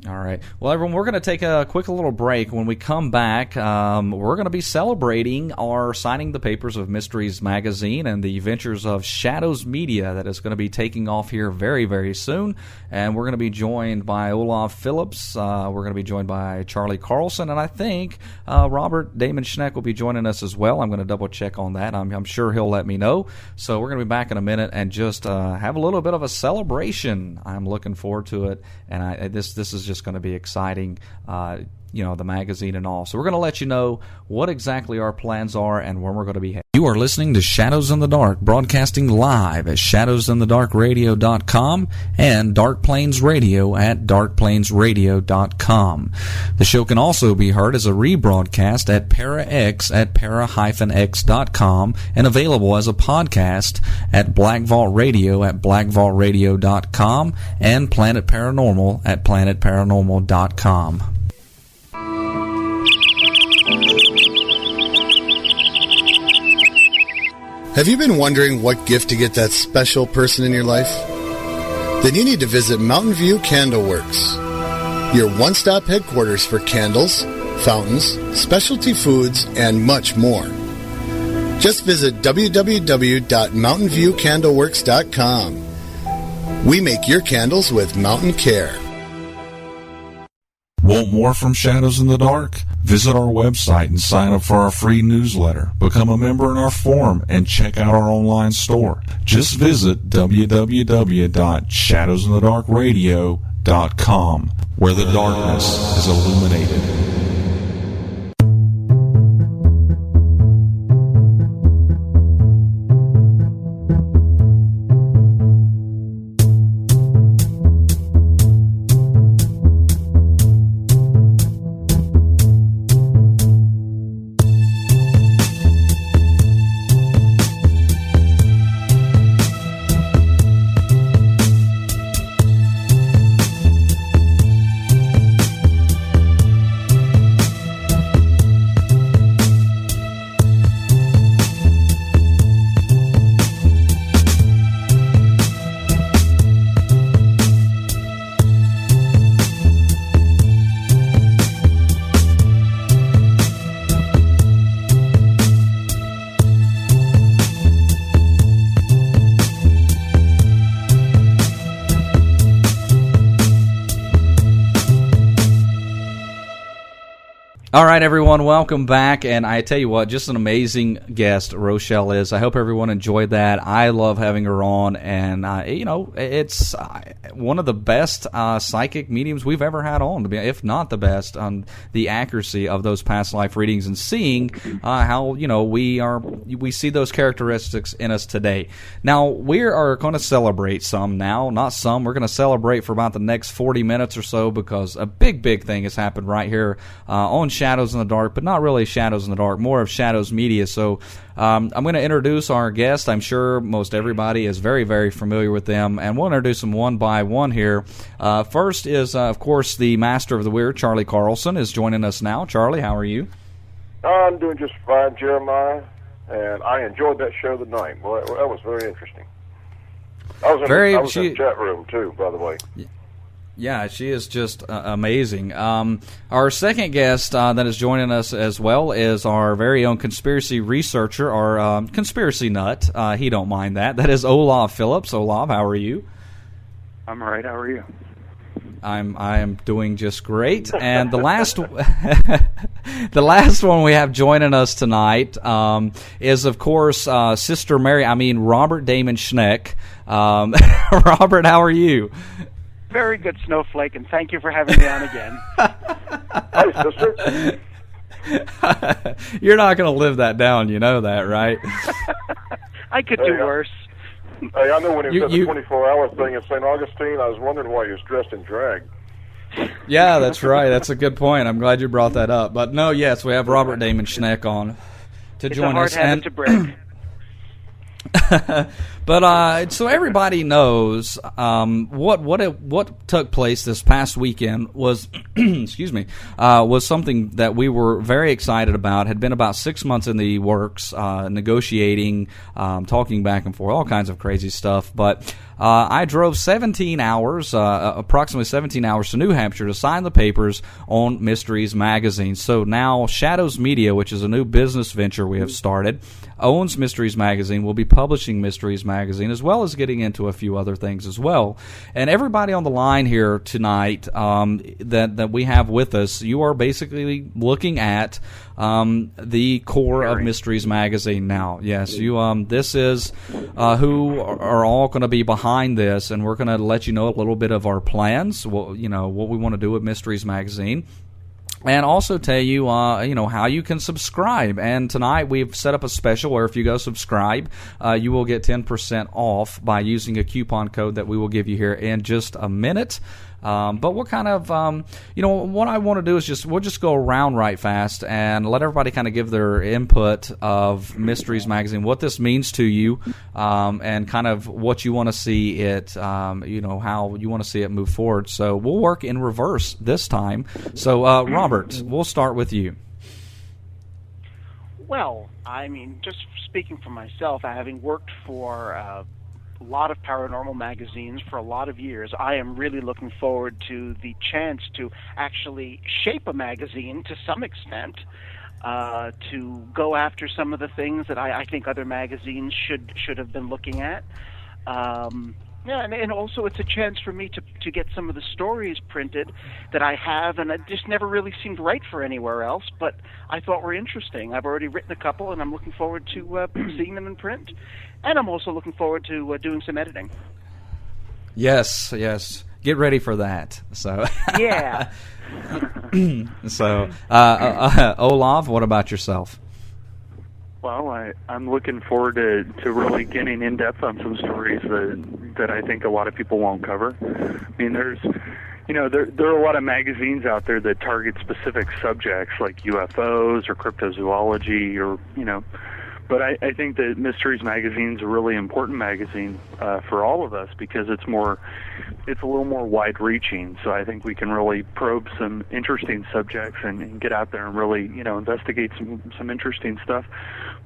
All right. Well, everyone, we're going to take a quick little break. When we come back, we're going to be celebrating our Signing the Papers of Mysteries magazine and the ventures of Shadows Media that is going to be taking off here very, very soon. And we're going to be joined by Olaf Phillips. We're going to be joined by Charlie Carlson. And I think Robert Damon Schneck will be joining us as well. I'm going to double check on that. I'm sure he'll let me know. So we're going to be back in a minute and just have a little bit of a celebration. I'm looking forward to it. And this is just going to be exciting. the magazine and all. So we're going to let you know what exactly our plans are and when we're going to be heading. You are listening to Shadows in the Dark, broadcasting live at shadowsinthedarkradio.com and Dark Plains Radio at darkplainsradio.com. The show can also be heard as a rebroadcast at ParaX at para-x.com and available as a podcast at Black Vault Radio at blackvaultradio.com and Planet Paranormal at planetparanormal.com. Have you been wondering what gift to get that special person in your life? Then you need to visit Mountain View Candleworks, your one-stop headquarters for candles, fountains, specialty foods, and much more. Just visit www.mountainviewcandleworks.com. We make your candles with mountain care. Want more from Shadows in the Dark? Visit our website and sign up for our free newsletter. Become a member in our forum and check out our online store. Just visit www.shadowsinthedarkradio.com, where the darkness is illuminated. All right, everyone, welcome back. And I tell you what, just an amazing guest Rochelle is. I hope everyone enjoyed that. I love having her on, and it's one of the best psychic mediums we've ever had on, if not the best, on the accuracy of those past life readings and seeing how we see those characteristics in us today. Now we are going to celebrate some now, not some. We're going to celebrate for about the next 40 minutes or so because a big thing has happened right here on Shadows in the Dark, but not really Shadows in the Dark, more of Shadows Media. So I'm going to introduce our guest. I'm sure most everybody is very, very familiar with them, and we'll introduce them one by one here. First is, of course, the Master of the Weird, Charlie Carlson, is joining us now. Charlie, how are you? I'm doing just fine, Jeremiah, and I enjoyed that show tonight. Well, that was very interesting. I was in the chat room, too, by the way. Yeah, she is just amazing. Our second guest that is joining us as well is our very own conspiracy researcher, our conspiracy nut. He don't mind that. That is Olav Phillips. Olav, how are you? I'm all right. How are you? I am doing just great. And the last the last one we have joining us tonight is, of course, Sister Robert Damon Schneck. Robert, how are you? Very good, Snowflake, and thank you for having me on again. Hi, sister. You're not going to live that down, you know that, right? I could do worse. Hey, I know when he was at the 24-hour thing in St. Augustine, I was wondering why he was dressed in drag. Yeah, that's right. That's a good point. I'm glad you brought that up. But no, yes, we have Robert Damon Schneck on to join us. It's a hard habit to break. But so everybody knows what took place this past weekend was excuse me, was something that we were very excited about. Had been about 6 months in the works, negotiating, talking back and forth, all kinds of crazy stuff. But I drove 17 hours, approximately 17 hours to New Hampshire to sign the papers on Mysteries Magazine. So now Shadows Media, which is a new business venture we have started, owns Mysteries Magazine, will be publishing Mysteries Magazine, as well as getting into a few other things as well. And everybody on the line here tonight that we have with us, you are basically looking at the core of Mysteries Magazine now. Yes, you. This is who are all going to be behind this, and we're going to let you know a little bit of our plans, what we want to do with Mysteries Magazine. and also tell you, how you can subscribe. And tonight we've set up a special where if you go subscribe, you will get 10% off by using a coupon code that we will give you here in just a minute. But what kind of, what I want to do is we'll just go around right fast and let everybody kind of give their input of Mysteries Magazine, what this means to you, and kind of what you want to see it, how you want to see it move forward. So we'll work in reverse this time. So, Robert, we'll start with you. Well, I mean, just speaking for myself, having worked for a lot of paranormal magazines for a lot of years, I am really looking forward to the chance to actually shape a magazine to some extent, to go after some of the things that I think other magazines should have been looking at. And also it's a chance for me to get some of the stories printed that I have, and it just never really seemed right for anywhere else, but I thought were interesting. I've already written a couple, and I'm looking forward to seeing them in print. And I'm also looking forward to doing some editing. Yes. Get ready for that. So yeah. So, Olav, what about yourself? Well, I'm looking forward to really getting in depth on some stories that I think a lot of people won't cover. I mean, there are a lot of magazines out there that target specific subjects like UFOs or cryptozoology or but I think that Mysteries Magazine is a really important magazine for all of us because it's a little more wide-reaching. So I think we can really probe some interesting subjects and get out there and really, investigate some interesting stuff,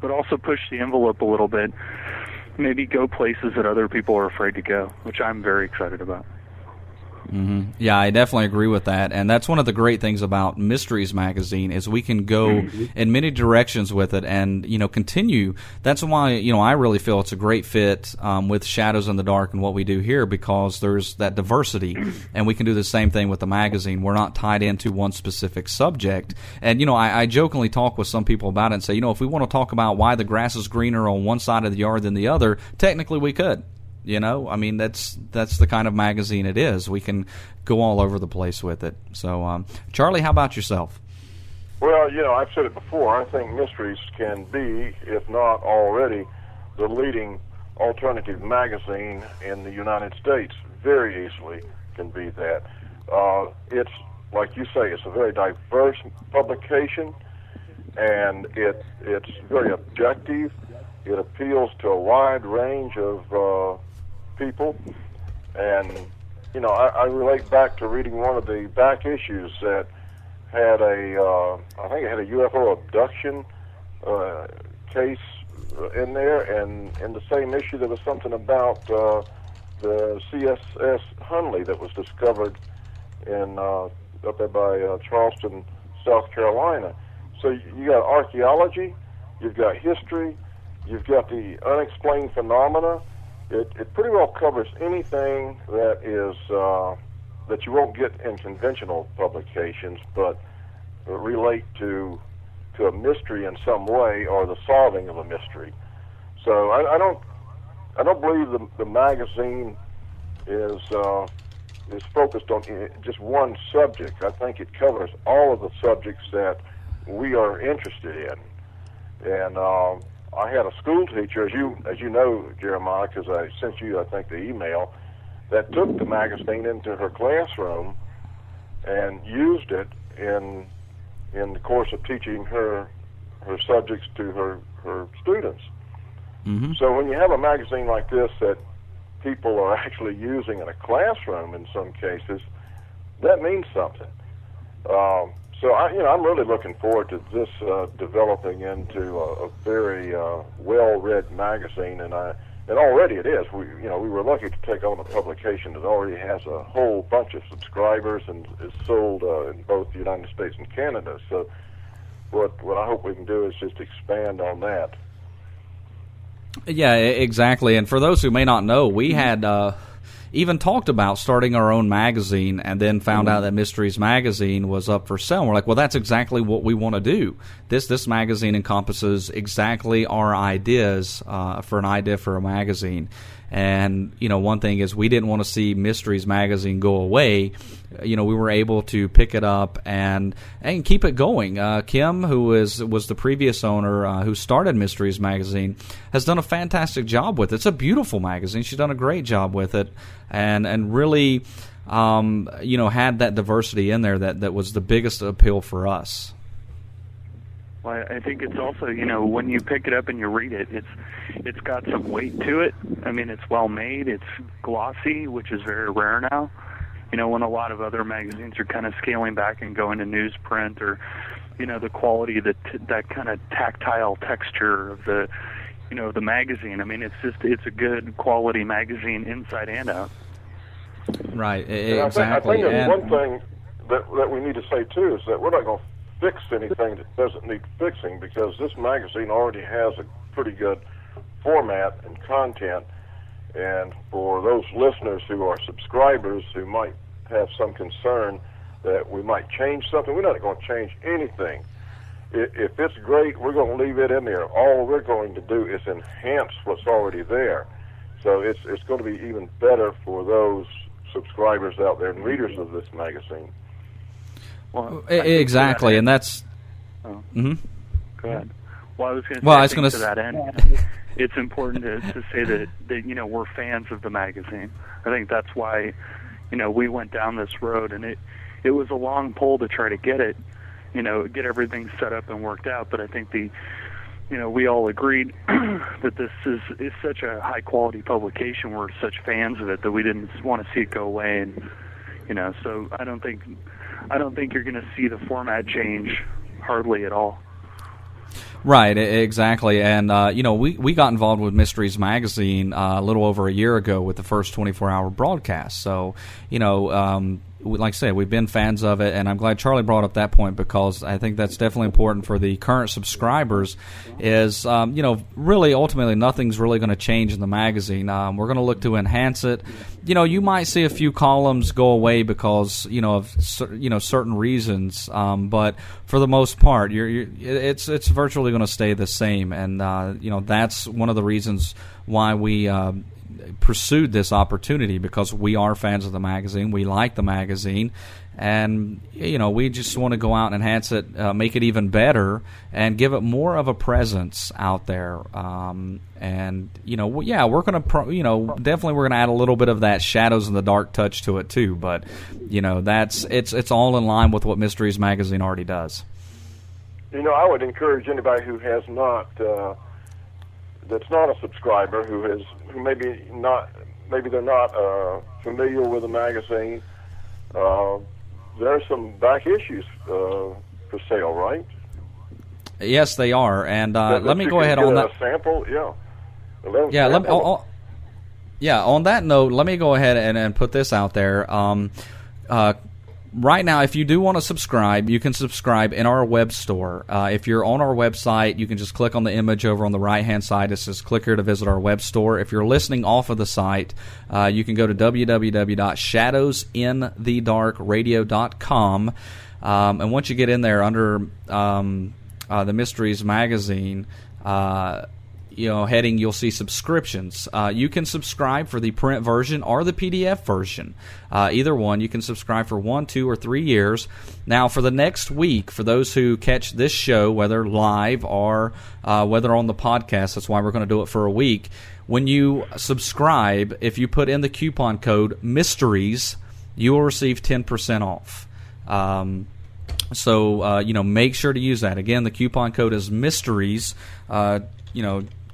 but also push the envelope a little bit, maybe go places that other people are afraid to go, which I'm very excited about. Mm-hmm. Yeah, I definitely agree with that, and that's one of the great things about Mysteries Magazine is we can go in many directions with it, and continue. That's why I really feel it's a great fit with Shadows in the Dark and what we do here because there's that diversity, and we can do the same thing with the magazine. We're not tied into one specific subject, and I jokingly talk with some people about it and say, if we want to talk about why the grass is greener on one side of the yard than the other, technically we could. I mean, that's the kind of magazine it is. We can go all over the place with it. So, Charlie, how about yourself? Well, I've said it before. I think Mysteries can be, if not already, the leading alternative magazine in the United States. Very easily can be that. It's, like you say, it's a very diverse publication, and it's very objective. It appeals to a wide range of people, and I relate back to reading one of the back issues that had I think it had a UFO abduction case in there, and in the same issue there was something about the CSS Hunley that was discovered in up there by Charleston, South Carolina. So you got archaeology, you've got history, you've got the unexplained phenomena. It pretty well covers anything that is that you won't get in conventional publications, but relate to a mystery in some way or the solving of a mystery. So I don't believe the magazine is focused on just one subject. I think it covers all of the subjects that we are interested in, and I had a school teacher, as you know, Jeremiah, because I sent you, I think, the email, that took the magazine into her classroom and used it in the course of teaching her subjects to her students. Mm-hmm. So when you have a magazine like this that people are actually using in a classroom in some cases, that means something. So I'm really looking forward to this developing into a very well-read magazine, and already it is. We were lucky to take on a publication that already has a whole bunch of subscribers and is sold in both the United States and Canada. So what I hope we can do is just expand on that. Yeah, exactly. And for those who may not know, we had even talked about starting our own magazine, and then found out that Mysteries Magazine was up for sale. And we're like, well, that's exactly what we want to do. This magazine encompasses exactly our ideas for an idea for a magazine. And, one thing is we didn't want to see Mysteries Magazine go away. We were able to pick it up and keep it going. Kim, who was the previous owner who started Mysteries Magazine, has done a fantastic job with it. It's a beautiful magazine. She's done a great job with it, and really, had that diversity in there that was the biggest appeal for us. Well, I think it's also, when you pick it up and you read it, it's got some weight to it. I mean, it's well made. It's glossy, which is very rare now. When a lot of other magazines are kind of scaling back and going to newsprint, or, the quality, that kind of tactile texture of the magazine. I mean, it's a good quality magazine inside and out. Right, exactly. I think there's one thing that we need to say, too, is that we're not going to fix anything that doesn't need fixing, because this magazine already has a pretty good format and content. And for those listeners who are subscribers who might have some concern that we might change something, we're not going to change anything. If it's great, we're going to leave it in there. All we're going to do is enhance what's already there. So it's going to be even better for those subscribers out there and readers of this magazine. Well, exactly, and that's... Oh. Mm-hmm. Go ahead. Well, I was going to say, to that end, it's important to say that we're fans of the magazine. I think that's why, we went down this road, and it was a long pull to try to get it, get everything set up and worked out. But I think we all agreed that this is such a high-quality publication. We're such fans of it that we didn't want to see it go away, and so I don't think you're going to see the format change hardly at all. Right, exactly. And, we got involved with Mysteries Magazine a little over a year ago with the first 24-hour broadcast. So, like I said, we've been fans of it, and I'm glad Charlie brought up that point, because I think that's definitely important for the current subscribers is, really ultimately nothing's really going to change in the magazine. We're going to look to enhance it. You might see a few columns go away because, of certain reasons, but for the most part, it's virtually going to stay the same, and, that's one of the reasons why we pursued this opportunity, because we are fans of the magazine. We like the magazine, and we just want to go out and enhance it, make it even better, and give it more of a presence out there. And we're going to definitely we're going to add a little bit of that shadows in the dark touch to it too. But it's all in line with what Mysteries Magazine already does. I would encourage anybody who has not. That's not a subscriber, who maybe they're not familiar with the magazine. There are some back issues for sale, right? Yes, they are. And let me go ahead on that. A sample, yeah. On that note, let me go ahead and put this out there. Right now, if you do want to subscribe, you can subscribe in our web store. If you're on our website, you can just click on the image over on the right-hand side. It says click here to visit our web store. If you're listening off of the site, you can go to www.shadowsinthedarkradio.com. And once you get in there under the Mysteries Magazine heading, you'll see subscriptions. You can subscribe for the print version or the PDF version. Either one. You can subscribe for 1, 2, or 3 years. Now, for the next week, for those who catch this show, whether live or whether on the podcast, that's why we're going to do it for a week. When you subscribe, if you put in the coupon code MYSTERIES, you will receive 10% off. So make sure to use that. Again, the coupon code is MYSTERIES.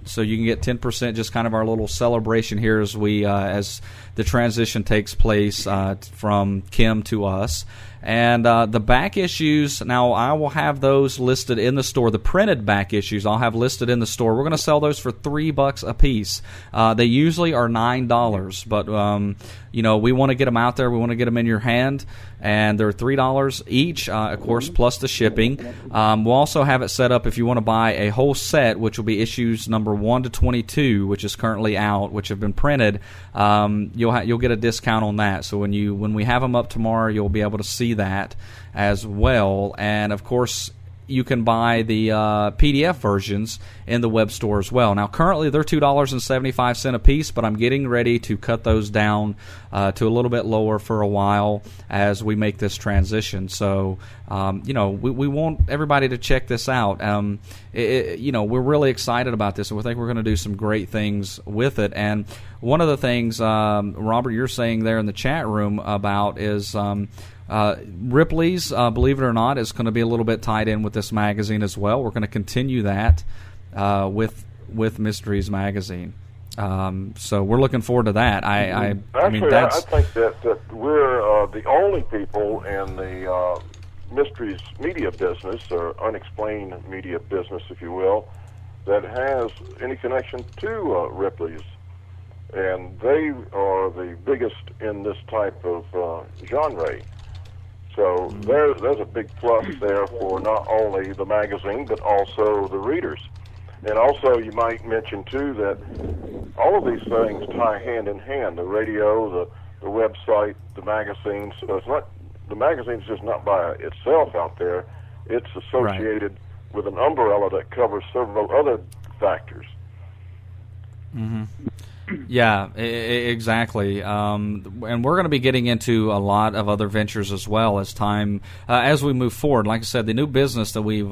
So you can get 10%, just kind of our little celebration here as we as the transition takes place from Kim to us. And the back issues, now I will have those listed in the store. The printed back issues I'll have listed in the store. We're going to sell those for $3 a piece. They usually are $9, but we want to get them out there. We want to get them in your hand, and they're $3 each, of course, plus the shipping. We'll also have it set up if you want to buy a whole set, which will be issues number 1 to 22, which is currently out, which have been printed. You'll you'll get a discount on that. So when we have them up tomorrow, you'll be able to see that as well. And of course, you can buy the PDF versions in the web store as well. Now, currently they're $2.75 a piece, but I'm getting ready to cut those down to a little bit lower for a while as we make this transition. So, we want everybody to check this out. We're really excited about this, and we think we're going to do some great things with it. And one of the things, Robert, you're saying there in the chat room about is Ripley's, believe it or not, is going to be a little bit tied in with this magazine as well. We're going to continue that with Mysteries Magazine. So we're looking forward to that. I think that we're the only people in the Mysteries media business, or unexplained media business, if you will, that has any connection to Ripley's. And they are the biggest in this type of genre. So there's a big plus there for not only the magazine, but also the readers. And also you might mention, too, that all of these things tie hand in hand, the radio, the website, the magazine. So it's not, the magazine's just not by itself out there. It's associated with an umbrella that covers several other factors. Mm-hmm. Yeah, exactly. And we're going to be getting into a lot of other ventures as well as we move forward. Like I said, the new business that we've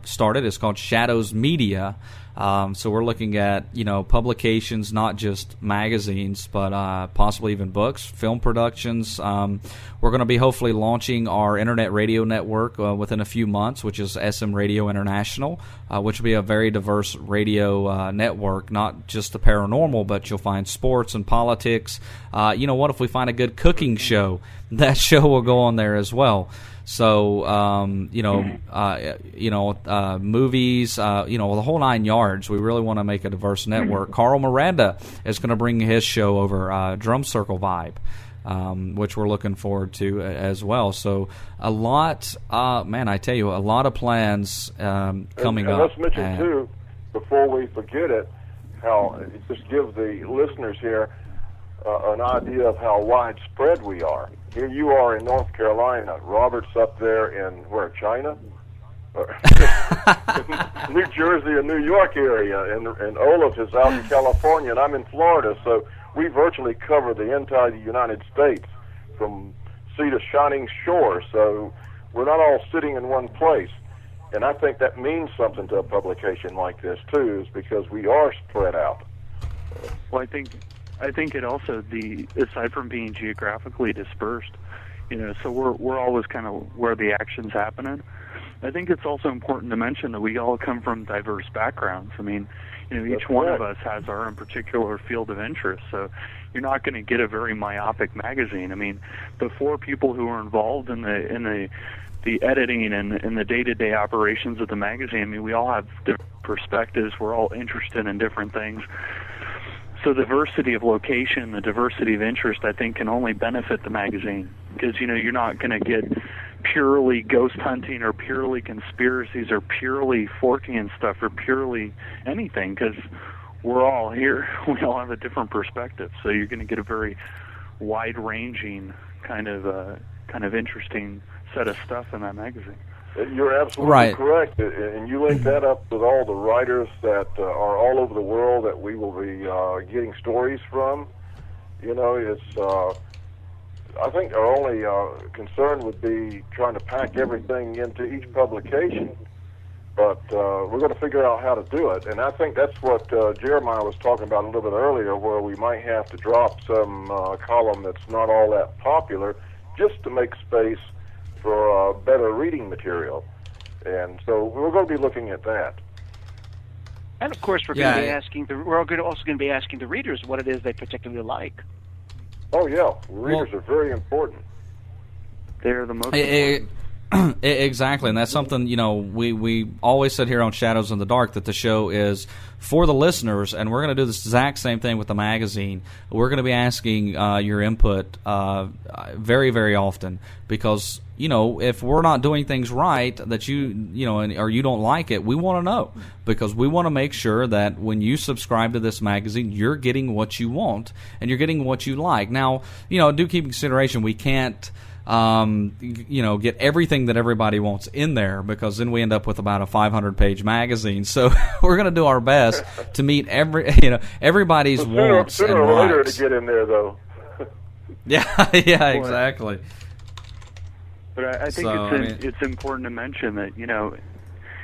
started is called Shadows Media. So we're looking at, publications, not just magazines, but possibly even books, film productions. We're going to be hopefully launching our internet radio network within a few months, which is SM Radio International, which will be a very diverse radio network, not just the paranormal, but you'll find sports and politics. What if we find a good cooking show? That show will go on there as well. So, movies, the whole 9 yards. We really want to make a diverse network. Carl Miranda is going to bring his show over, Drum Circle Vibe, which we're looking forward to as well. So a lot, I tell you, a lot of plans coming up. Let's mention, too, before we forget it, how just give the listeners here an idea of how widespread we are. Here you are in North Carolina. Robert's up there in, China? New Jersey and New York area. And Olaf is out in California, and I'm in Florida. So we virtually cover the entire United States from sea to shining shore. So we're not all sitting in one place. And I think that means something to a publication like this, too, is because we are spread out. Well, I think it also, aside from being geographically dispersed, so we're always kind of where the action's happening. I think it's also important to mention that we all come from diverse backgrounds. I mean, each one of us has our own particular field of interest, so you're not going to get a very myopic magazine. I mean, the 4 people who are involved in the editing and the day-to-day operations of the magazine, I mean, we all have different perspectives. We're all interested in different things. So the diversity of location, the diversity of interest, I think, can only benefit the magazine because, you're not going to get purely ghost hunting or purely conspiracies or purely Fortean stuff or purely anything because we're all here. We all have a different perspective. So you're going to get a very wide-ranging kind of interesting set of stuff in that magazine. You're absolutely correct, and you link that up with all the writers that are all over the world that we will be getting stories from. I think our only concern would be trying to pack everything into each publication, but we're going to figure out how to do it, and I think that's what Jeremiah was talking about a little bit earlier, where we might have to drop some column that's not all that popular just to make space for better reading material. And so we're going to be looking at that. And of course, we're going to be asking we're also going to be asking the readers what it is they particularly like. Oh yeah, readers are very important. They're the most important. Exactly, and that's something, we always said here on Shadows in the Dark that the show is for the listeners, and we're going to do the exact same thing with the magazine. We're going to be asking your input very, very often because, if we're not doing things right that or you don't like it, we want to know because we want to make sure that when you subscribe to this magazine, you're getting what you want and you're getting what you like. Now, do keep in consideration we can't get everything that everybody wants in there because then we end up with about a 500-page magazine. So we're going to do our best to meet everybody's wants sooner and or later rights. to get in there, though. Yeah, exactly. But I think it's important to mention that,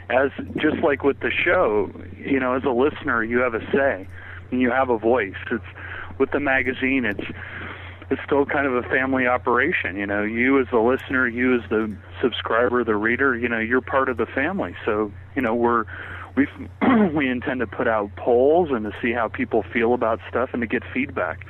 as just like with the show, as a listener, you have a say and you have a voice. It's with the magazine, it's still kind of a family operation. You as the listener, you as the subscriber, the reader, you're part of the family. So, we intend to put out polls and to see how people feel about stuff and to get feedback.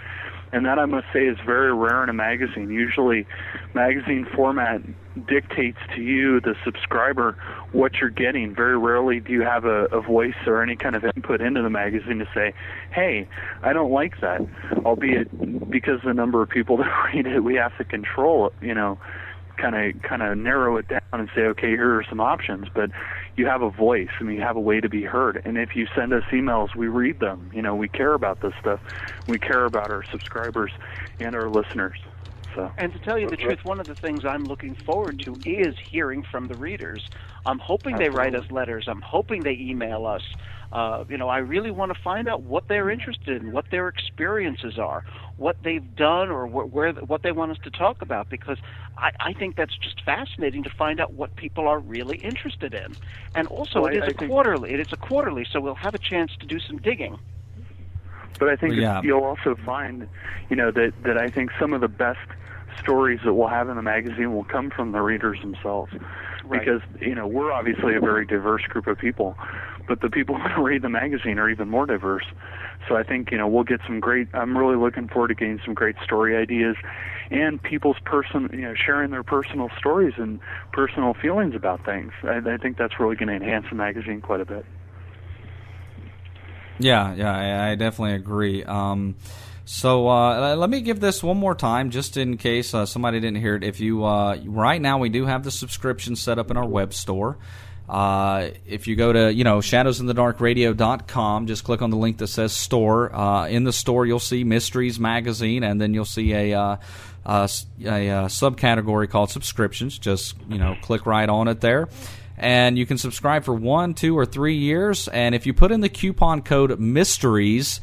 And that, I must say, is very rare in a magazine. Usually, magazine format dictates to you, the subscriber, what you're getting. Very rarely do you have a voice or any kind of input into the magazine to say, hey, I don't like that. Albeit, because the number of people that read it, we have to control it, kind of narrow it down and say, okay, here are some options. But you have a voice. You have a way to be heard. And if you send us emails, we read them. We care about this stuff. We care about our subscribers and our listeners. So. And to tell you the truth, one of the things I'm looking forward to is hearing from the readers. I'm hoping they write us letters. I'm hoping they email us. I really want to find out what they're interested in, what their experiences are, what they've done, or what they want us to talk about, because I think that's just fascinating to find out what people are really interested in. And also, it is a quarterly, so we'll have a chance to do some digging. But I think you'll also find, that I think some of the best stories that we'll have in the magazine will come from the readers themselves. Right. Because, we're obviously a very diverse group of people, but the people who read the magazine are even more diverse. So I think, we'll get some I'm really looking forward to getting some great story ideas and people's sharing their personal stories and personal feelings about things. I think that's really going to enhance the magazine quite a bit. Yeah, I definitely agree. So let me give this one more time, just in case somebody didn't hear it. If you right now we do have the subscription set up in our web store. If you go to shadowsinthedarkradio.com, just click on the link that says store. In the store, you'll see Mysteries Magazine, and then you'll see a subcategory called subscriptions. Just click right on it there. And you can subscribe for 1, 2, or 3 years. And if you put in the coupon code MYSTERIES,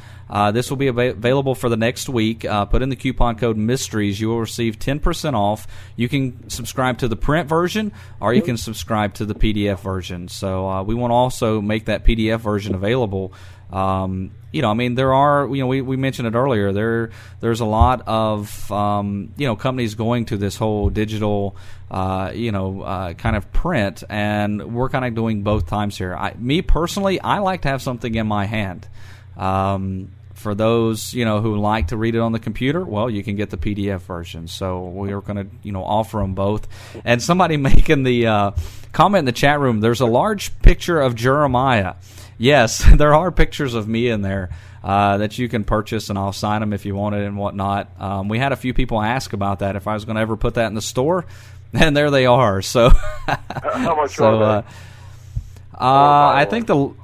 this will be available for the next week. Put in the coupon code MYSTERIES. You will receive 10% off. You can subscribe to the print version, or you can subscribe to the PDF version. So we want to also make that PDF version available. There are, we mentioned it earlier, there's a lot of, companies going to this whole digital, kind of print, and we're kind of doing both times here. Me personally, I like to have something in my hand. For those, who like to read it on the computer, well, you can get the PDF version. So we're going to, offer them both. And somebody making the comment in the chat room, there's a large picture of Jeremiah. Yes, there are pictures of me in there that you can purchase, and I'll sign them if you want it and whatnot. We had a few people ask about that, if I was going to ever put that in the store, and there they are. So, how much are they? I think the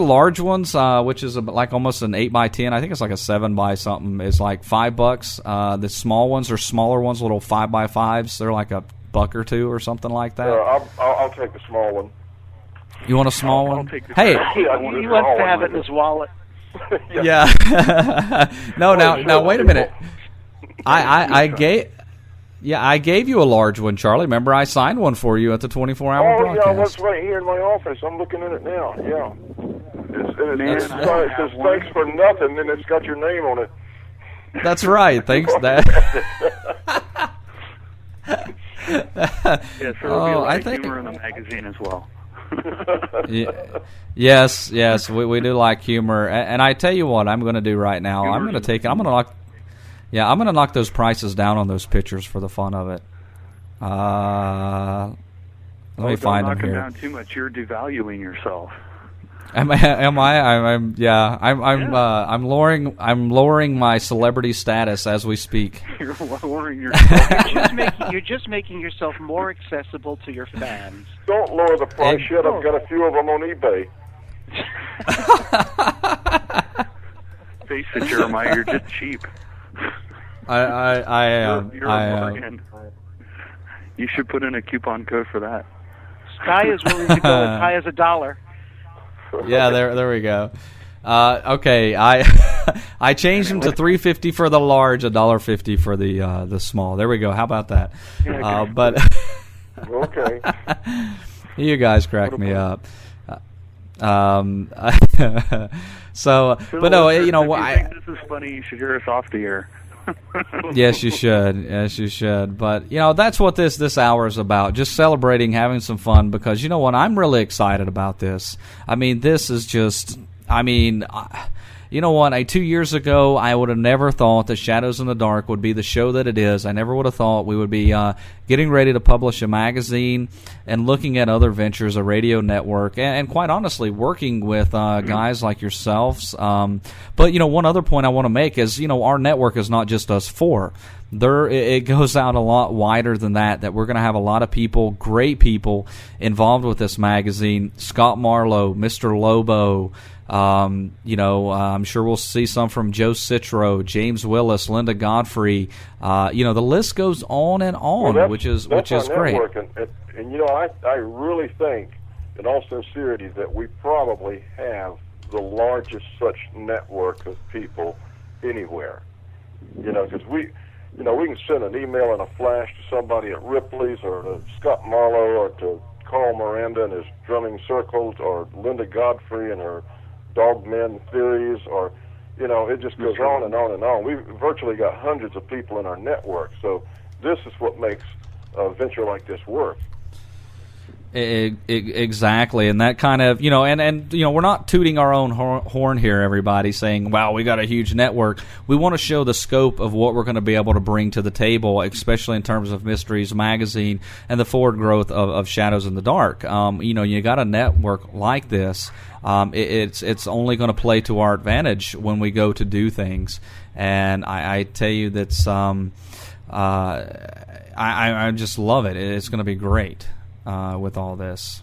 large ones, which is like almost an 8x10, I think it's like a 7 by something, is like $5. The small ones are smaller ones, little 5x5s. They're like $1 or $2 or something like that. I'll take the small one. You want a small one? He wants to have it in his wallet. Yeah. Now wait a minute. I gave you a large one, Charlie. Remember, I signed one for you at the 24-hour broadcast. Oh, yeah, that's right here in my office. I'm looking at it now. Yeah. It says thanks for nothing, and it's got your name on it. That's right. Thanks. Yeah, so there'll be a lot of humor in the magazine as well. Yes, we do like humor, and I tell you what I'm going to do right now. I'm going to knock those prices down on those pictures for the fun of it. Let me find them here. here. Don't knock them down too much. You're devaluing yourself. Am I? I'm lowering my celebrity status as we speak. You're lowering yourself. You're just making yourself more accessible to your fans. Don't lower the price yet. I've got a few of them on eBay. Face it, Jeremiah, you're just cheap. I am. You should put in a coupon code for that. Sky is willing to go as high as $1. Yeah, there we go. Okay, I changed them to $3.50 for the large, $1.50 for the small. There we go. How about that? But okay, you guys crack me up. So, but no, if you think this is funny, you should hear us off the air. Yes, you should. Yes, you should. But, that's what this hour is about, just celebrating, having some fun, because, you know what, I'm really excited about this. I mean, this is just, you know what, 2 years ago, I would have never thought that Shadows in the Dark would be the show that it is. I never would have thought we would be getting ready to publish a magazine and looking at other ventures, a radio network, and quite honestly, working with guys like yourselves. But, one other point I want to make is, our network is not just us four. It goes out a lot wider than that we're going to have a lot of people, great people, involved with this magazine. Scott Marlowe, Mr. Lobo, I'm sure we'll see some from Joe Citro, James Willis, Linda Godfrey. The list goes on and on, which is great. And I really think, in all sincerity, that we probably have the largest such network of people anywhere. Because we can send an email in a flash to somebody at Ripley's, or to Scott Marlowe, or to Carl Miranda and his drumming circles, or Linda Godfrey and her Dogmen theories, or it just goes on and on and on. We've virtually got hundreds of people in our network, so this is what makes a venture like this work. Exactly, and that kind of, we're not tooting our own horn here, everybody, saying, wow, we got a huge network. We want to show the scope of what we're going to be able to bring to the table, especially in terms of Mysteries Magazine and the forward growth of Shadows in the Dark. You got a network like this. It's only going to play to our advantage when we go to do things, and I tell you that's I just love it. It's going to be great. With all this,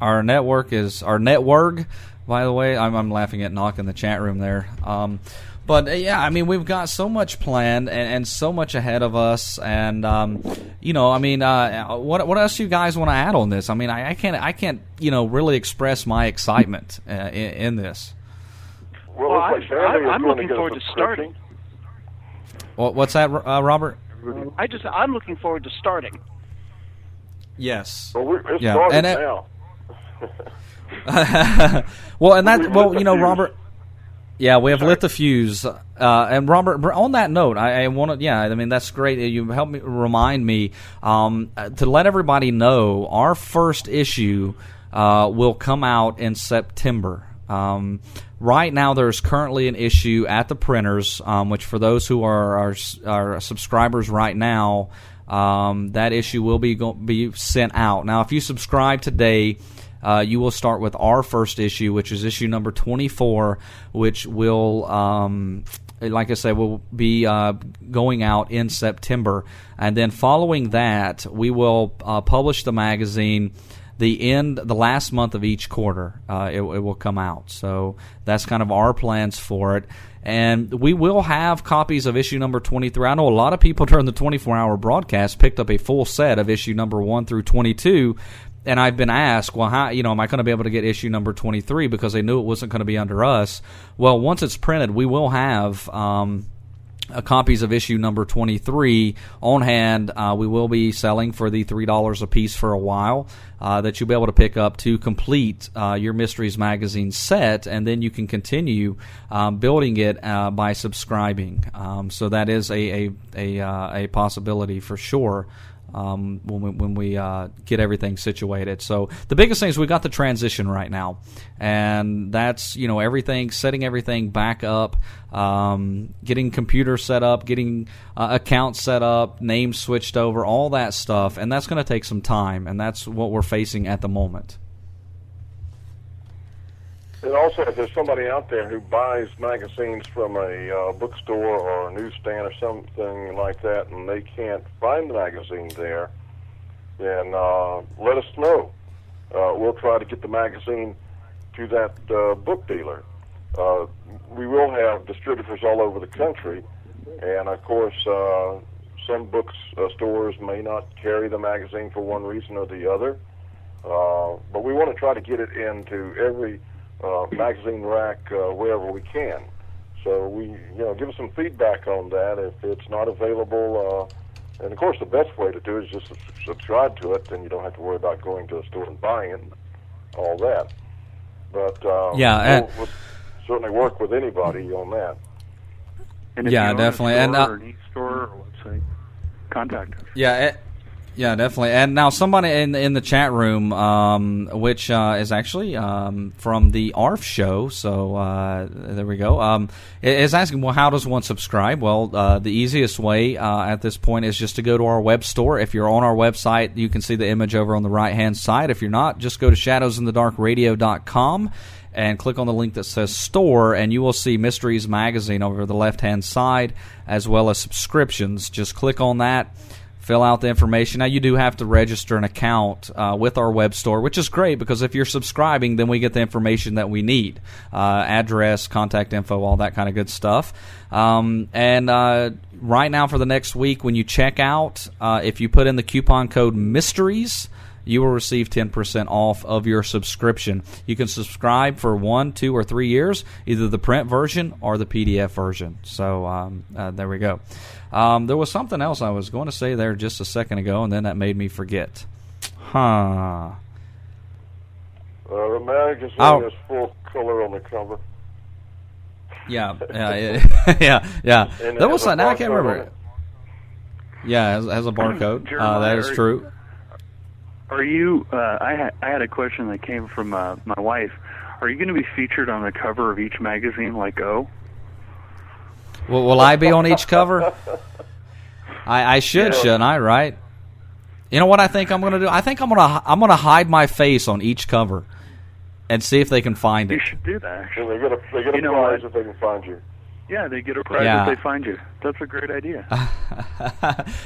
our network, by the way. I'm laughing at Knock in the chat room there. But yeah, we've got so much planned and so much ahead of us, and what else you guys want to add on this? I can't really express my excitement in this. Well, I'm looking forward to starting. What's that, Robert? I'm looking forward to starting. Yes. Well, it's starting now. Robert. Yeah, we have lit the fuse. And Robert, on that note, I want to. That's great. You helped me remind me to let everybody know our first issue will come out in September. Right now, there's currently an issue at the printers, which for those who are subscribers right now, that issue will be sent out. Now, if you subscribe today, you will start with our first issue, which is issue number 24, which will, like I said, will be going out in September. And then following that, we will publish the magazine the last month of each quarter. It will come out. So that's kind of our plans for it. And we will have copies of issue number 23. I know a lot of people during the 24-hour broadcast picked up a full set of issue number 1 through 22. And I've been asked, well, how, am I going to be able to get issue number 23, because they knew it wasn't going to be under us. Well, once it's printed, we will have copies of issue number 23 on hand. We will be selling for the $3 a piece for a while, that you'll be able to pick up to complete your Mysteries Magazine set, and then you can continue building it by subscribing. So that is a possibility for sure. when we get everything situated. So the biggest thing is we got the transition right now, and that's everything, setting everything back up, getting computers set up, getting accounts set up, names switched over, all that stuff, and that's going to take some time, and that's what we're facing at the moment. And also, if there's somebody out there who buys magazines from a bookstore or a newsstand or something like that, and they can't find the magazine there, then let us know. We'll try to get the magazine to that book dealer. We will have distributors all over the country, and of course, some stores may not carry the magazine for one reason or the other, but we want to try to get it into every magazine rack wherever we can. So we, give us some feedback on that. If it's not available, and of course the best way to do it is just subscribe to it, then you don't have to worry about going to a store and buying it, and all that. But we'll certainly work with anybody on that. And if yeah, definitely. And or an e-store or website, contact us. Yeah, definitely. And now somebody in the chat room, which is actually from the ARF show, so there we go, is asking, well, how does one subscribe? Well, the easiest way at this point is just to go to our web store. If you're on our website, you can see the image over on the right-hand side. If you're not, just go to shadowsinthedarkradio.com and click on the link that says Store, and you will see Mysteries Magazine over the left-hand side, as well as subscriptions. Just click on that. Fill out the information. Now, you do have to register an account with our web store, which is great because if you're subscribing, then we get the information that we need. Address, contact info, all that kind of good stuff. And right now for the next week, when you check out, if you put in the coupon code MYSTERIES, you will receive 10% off of your subscription. You can subscribe for 1, 2, or 3 years, either the print version or the PDF version. So there we go. There was something else I was going to say there just a second ago, and then that made me forget. The magazine is full color on the cover. Yeah. There was something, I can't remember. Yeah, it has a barcode. That is true. Are you? I had a question that came from my wife. Are you going to be featured on the cover of each magazine, like O? Well, will I be on each cover? I should, shouldn't I? Right? You know what I think I'm going to do? I think I'm going to hide my face on each cover and see if they can find it. You should do that. Actually. They get a prize if they can find you. Yeah, they get a prize if they find you. That's a great idea.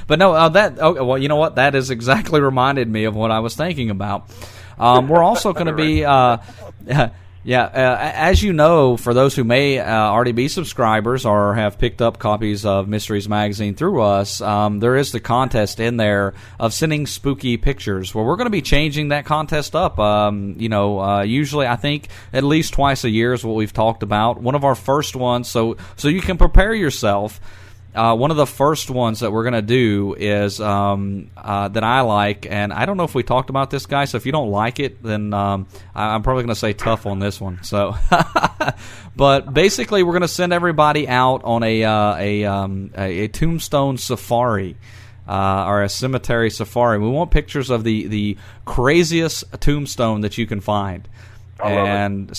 But no, well, you know what? That has exactly reminded me of what I was thinking about. We're also going to be, as you know, for those who may already be subscribers or have picked up copies of Mysteries Magazine through us, there is the contest in there of sending spooky pictures. Well, we're going to be changing that contest up. Usually I think at least twice a year is what we've talked about. One of our first ones, so you can prepare yourself. One of the first ones that we're going to do is that I like, and I don't know if we talked about this, guy, so if you don't like it, then I'm probably going to say tough on this one. So, but basically we're going to send everybody out on a tombstone safari or a cemetery safari. We want pictures of the craziest tombstone that you can find. And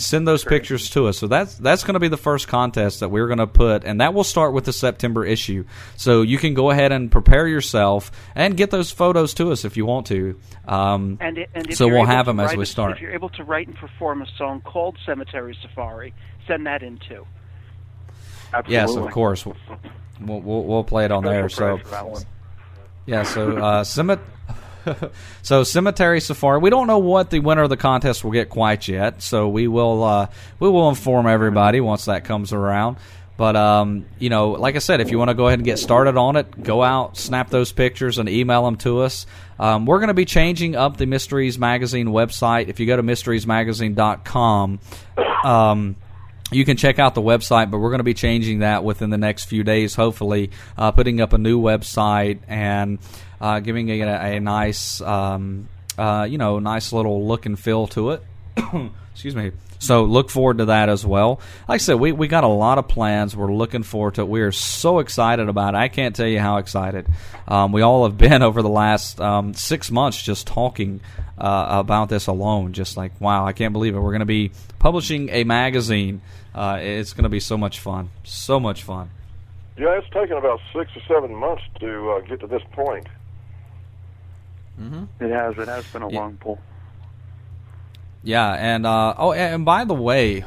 send those pictures to us. So that's going to be the first contest that we're going to put, and that will start with the September issue. So you can go ahead and prepare yourself and get those photos to us if you want to. And so we'll have them as we start. If you're able to write and perform a song called Cemetery Safari, send that in too. Absolutely. Yes, of course. We'll play it on there. So yeah, so Cemetery Safari. We don't know what the winner of the contest will get quite yet, so we will inform everybody once that comes around. But like I said, if you want to go ahead and get started on it, go out, snap those pictures, and email them to us. We're going to be changing up the Mysteries Magazine website. If you go to mysteriesmagazine.com, you can check out the website, but we're going to be changing that within the next few days, hopefully, putting up a new website and giving it a nice, nice little look and feel to it. Excuse me. So look forward to that as well. Like I said, we got a lot of plans. We're looking forward to it. We are so excited about it. I can't tell you how excited. We all have been over the last 6 months just talking about this alone. Just like, wow, I can't believe it. We're going to be publishing a magazine. It's going to be so much fun. So much fun. Yeah, it's taken about 6 or 7 months to get to this point. Mm-hmm. It has been a long pull. Yeah, and and by the way,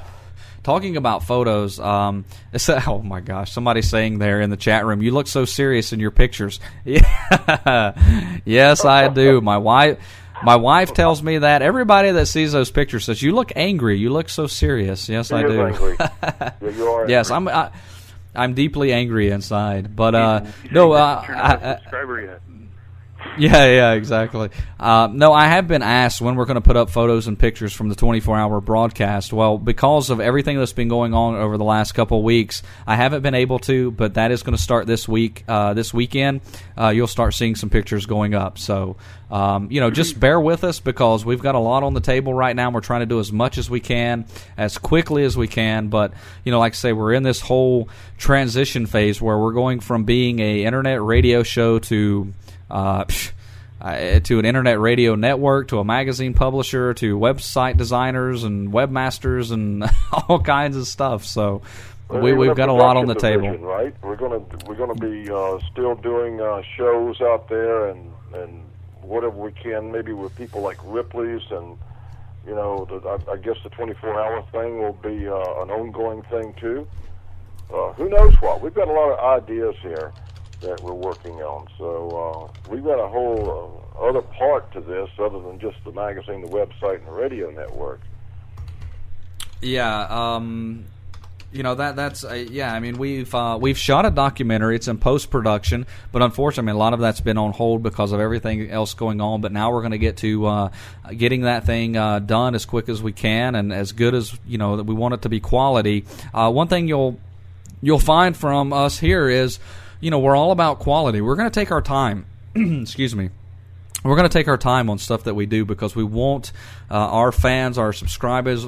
talking about photos, oh my gosh, somebody's saying there in the chat room, you look so serious in your pictures. Yeah, yes, I do. My wife tells me that. Everybody that sees those pictures says, you look angry. You look so serious. Yes, I do. Angry. Yeah, you are. Yes, I'm deeply angry inside. But subscriber yet. Yeah, exactly. No, I have been asked when we're going to put up photos and pictures from the 24-hour broadcast. Well, because of everything that's been going on over the last couple of weeks, I haven't been able to, but that is going to start this week. This weekend, you'll start seeing some pictures going up. So, just bear with us because we've got a lot on the table right now. We're trying to do as much as we can, as quickly as we can. But, like I say, we're in this whole transition phase where we're going from being a internet radio show to an internet radio network, to a magazine publisher, to website designers and webmasters and all kinds of stuff. So we've got a lot on the table. Right? We're gonna be still doing shows out there and whatever we can, maybe with people like Ripley's, and I guess the 24-hour thing will be an ongoing thing too. Who knows what? We've got a lot of ideas here that we're working on. So we've got a whole other part to this other than just the magazine, the website, and the radio network. Yeah, that's I mean, we've shot a documentary. It's in post-production, but unfortunately, a lot of that's been on hold because of everything else going on. But now we're going to get to getting that thing done as quick as we can and as good as that we want it to be quality. One thing you'll find from us here is, we're all about quality. We're going to take our time. Excuse me. We're going to take our time on stuff that we do because we want our fans, our subscribers,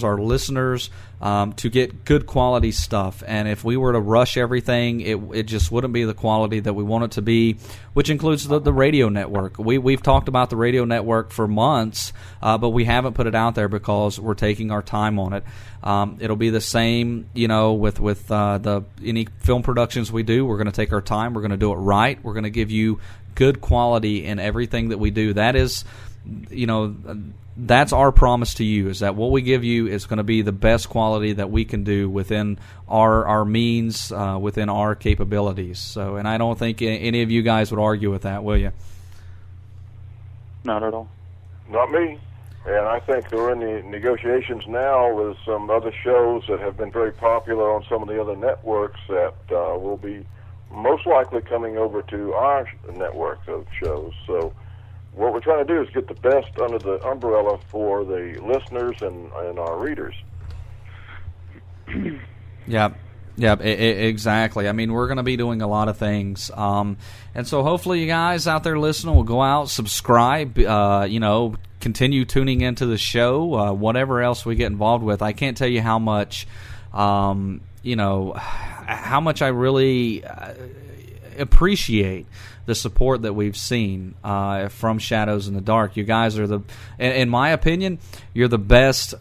our listeners to get good quality stuff. And if we were to rush everything, it just wouldn't be the quality that we want it to be, which includes the radio network. We've talked about the radio network for months, but we haven't put it out there because we're taking our time on it. It'll be the same, with any film productions we do. We're going to take our time. We're going to do it right. We're going to give you good quality in everything that we do. That is, that's our promise to you, is that what we give you is going to be the best quality that we can do within our means, within our capabilities. So, and I don't think any of you guys would argue with that, will you? Not at all. Not me. And I think we're in the negotiations now with some other shows that have been very popular on some of the other networks that will be most likely coming over to our network of shows. So what we're trying to do is get the best under the umbrella for the listeners and our readers. Yeah, exactly. I mean, we're going to be doing a lot of things. And so hopefully you guys out there listening will go out, subscribe, continue tuning into the show, whatever else we get involved with. I can't tell you how much, how much I really appreciate the support that we've seen from Shadows in the Dark. You guys are in my opinion, you're the best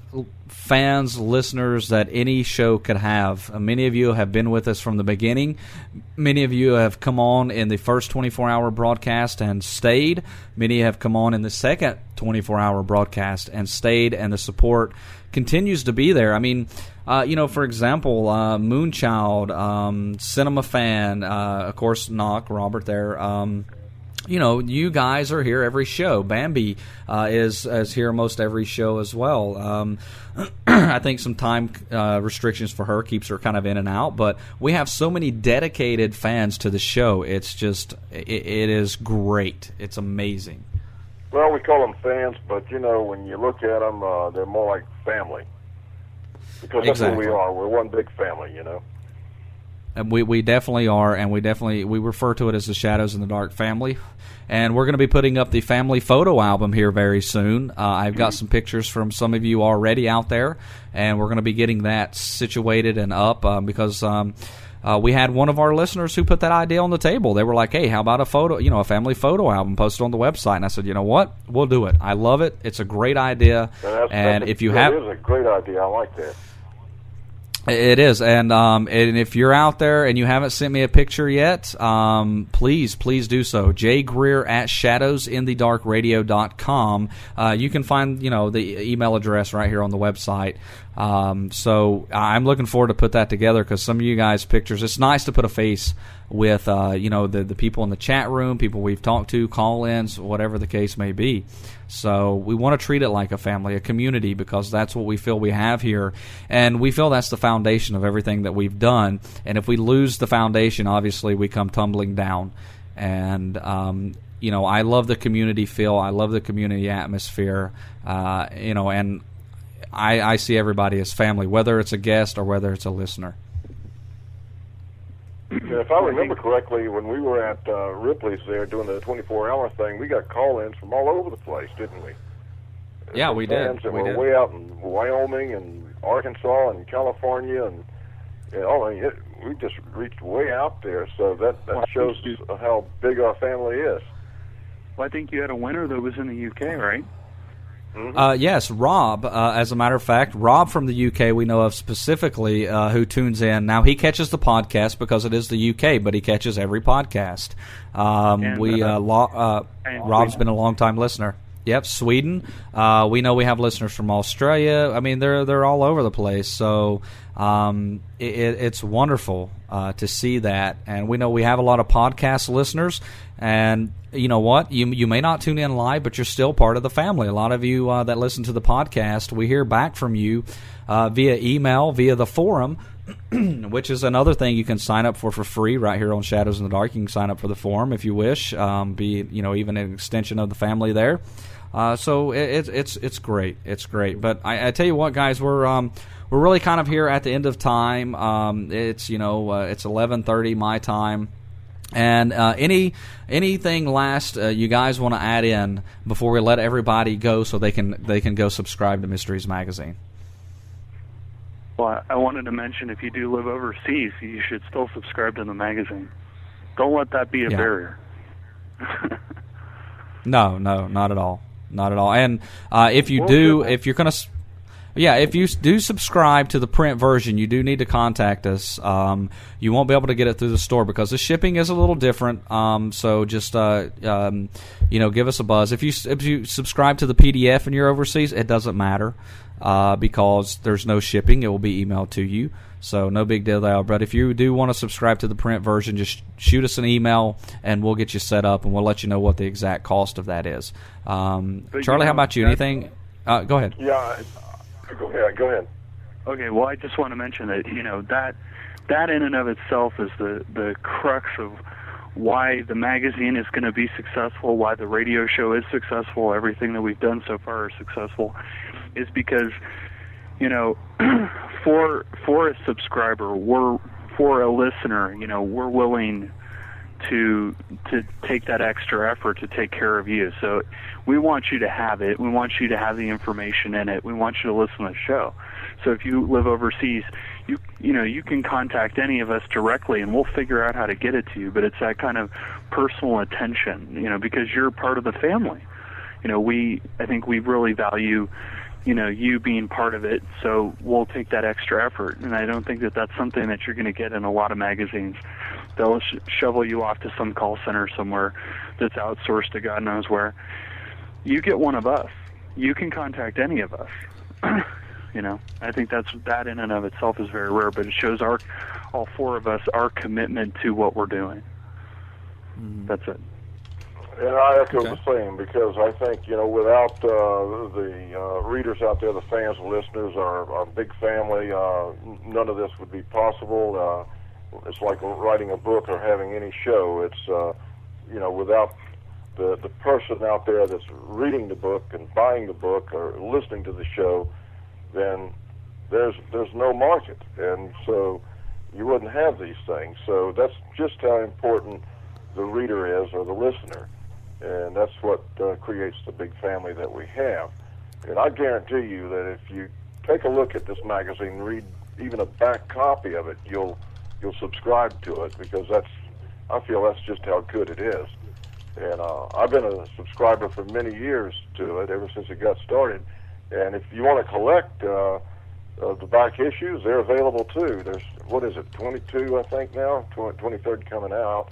fans, listeners that any show could have. Many of you have been with us from the beginning. Many of you have come on in the first 24-hour broadcast and stayed. Many have come on in the second 24-hour broadcast and stayed, and the support continues to be there. I mean, for example, Moonchild, Cinema Fan, of course, Knock, Robert there. You guys are here every show. Bambi is here most every show as well. I think some time restrictions for her keeps her kind of in and out, but we have so many dedicated fans to the show. It's just, it is great. It's amazing. Well, we call them fans, but, when you look at them, they're more like family. Because that's exactly who we are. We're one big family, We definitely are, and we refer to it as the Shadows in the Dark family. And we're going to be putting up the family photo album here very soon. I've got some pictures from some of you already out there, and we're going to be getting that situated and up because we had one of our listeners who put that idea on the table. They were like, "Hey, how about a family photo album posted on the website?" And I said, "You know what? We'll do it. I love it. It's a great idea." It is a great idea. I like that. It is, and if you're out there and you haven't sent me a picture yet, please do so. jgreer@shadowsinthedarkradio.com. You can find the email address right here on the website. So I'm looking forward to put that together because some of you guys' pictures. It's nice to put a face with the people in the chat room, people we've talked to, call-ins, whatever the case may be. So we want to treat it like a family, a community, because that's what we feel we have here. And we feel that's the foundation of everything that we've done. And if we lose the foundation, obviously we come tumbling down. And, I love the community feel. I love the community atmosphere. And I see everybody as family, whether it's a guest or whether it's a listener. If I remember correctly, when we were at Ripley's there doing the 24-hour thing, we got call-ins from all over the place, didn't we? Yeah, we did. Fans that were way out in Wyoming and Arkansas and California, and we just reached way out there. So that shows how big our family is. Well, I think you had a winner that was in the UK, right? Mm-hmm. Yes, Rob. As a matter of fact, Rob from the UK we know of specifically who tunes in. Now, he catches the podcast because it is the UK, but he catches every podcast. Rob's been a long-time listener. Yep, Sweden. We know we have listeners from Australia. I mean, they're all over the place. So it's wonderful to see that. And we know we have a lot of podcast listeners. And you know what? You may not tune in live, but you're still part of the family. A lot of you that listen to the podcast, we hear back from you via email, via the forum, which is another thing you can sign up for free right here on Shadows in the Dark. You can sign up for the forum if you wish. Be even an extension of the family there. So it's great. It's great. But I tell you what, guys, we're really kind of here at the end of time. It's 11:30 my time. And anything last you guys want to add in before we let everybody go so they can go subscribe to Mysteries Magazine? Well, I wanted to mention if you do live overseas, you should still subscribe to the magazine. Don't let that be a barrier. No, not at all. Not at all. And if you do subscribe to the print version, you do need to contact us. You won't be able to get it through the store because the shipping is a little different. So just give us a buzz. If you subscribe to the PDF and you're overseas, it doesn't matter because there's no shipping. It will be emailed to you. So no big deal there. But if you do want to subscribe to the print version, just shoot us an email and we'll get you set up and we'll let you know what the exact cost of that is. Charlie, how about you? Anything? Go ahead. Yeah. Go ahead. Okay, well, I just want to mention that, that in and of itself is the crux of why the magazine is going to be successful, why the radio show is successful, everything that we've done so far is successful, is because, for a subscriber, for a listener, we're willing to take that extra effort to take care of you. So we want you to have it. We want you to have the information in it. We want you to listen to the show. So if you live overseas, you can contact any of us directly and we'll figure out how to get it to you. But it's that kind of personal attention, because you're part of the family. I think we really value, you being part of it. So we'll take that extra effort. And I don't think that that's something that you're going to get in a lot of magazines. They'll shovel you off to some call center somewhere that's outsourced to God knows where. You get one of us. You can contact any of us. I think that in and of itself is very rare, but it shows all four of us, our commitment to what we're doing. That's it. And I echo the same because I think, without the readers out there, the fans, the listeners, our big family, none of this would be possible. It's like writing a book or having any show. It's, without the person out there that's reading the book and buying the book or listening to the show, then there's no market. And so, you wouldn't have these things. So that's just how important the reader is, or the listener, and that's what creates the big family that we have. And I guarantee you that if you take a look at this magazine, read even a back copy of it, you'll subscribe to it, because I feel that's just how good it is. And I've been a subscriber for many years to it, ever since it got started. And if you want to collect the back issues, they're available too. There's, 22 I think now, 23rd coming out.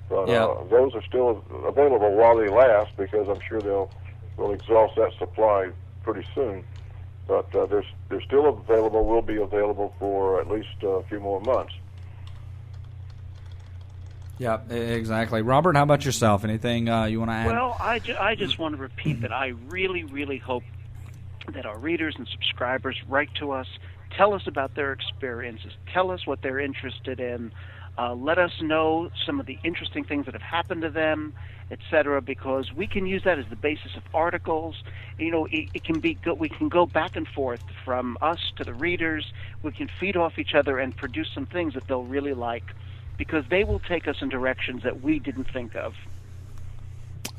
But those are still available while they last, because I'm sure they'll exhaust that supply pretty soon. But they're still available, will be available for at least a few more months. Yeah, exactly. Robert, how about yourself? Anything you want to add? Well, I just want to repeat that I really, really hope that our readers and subscribers write to us, tell us about their experiences, tell us what they're interested in, let us know some of the interesting things that have happened to them, etc., because we can use that as the basis of articles. You know, it can be we can go back and forth from us to the readers. We can feed off each other and produce some things that they'll really like, because they will take us in directions that we didn't think of.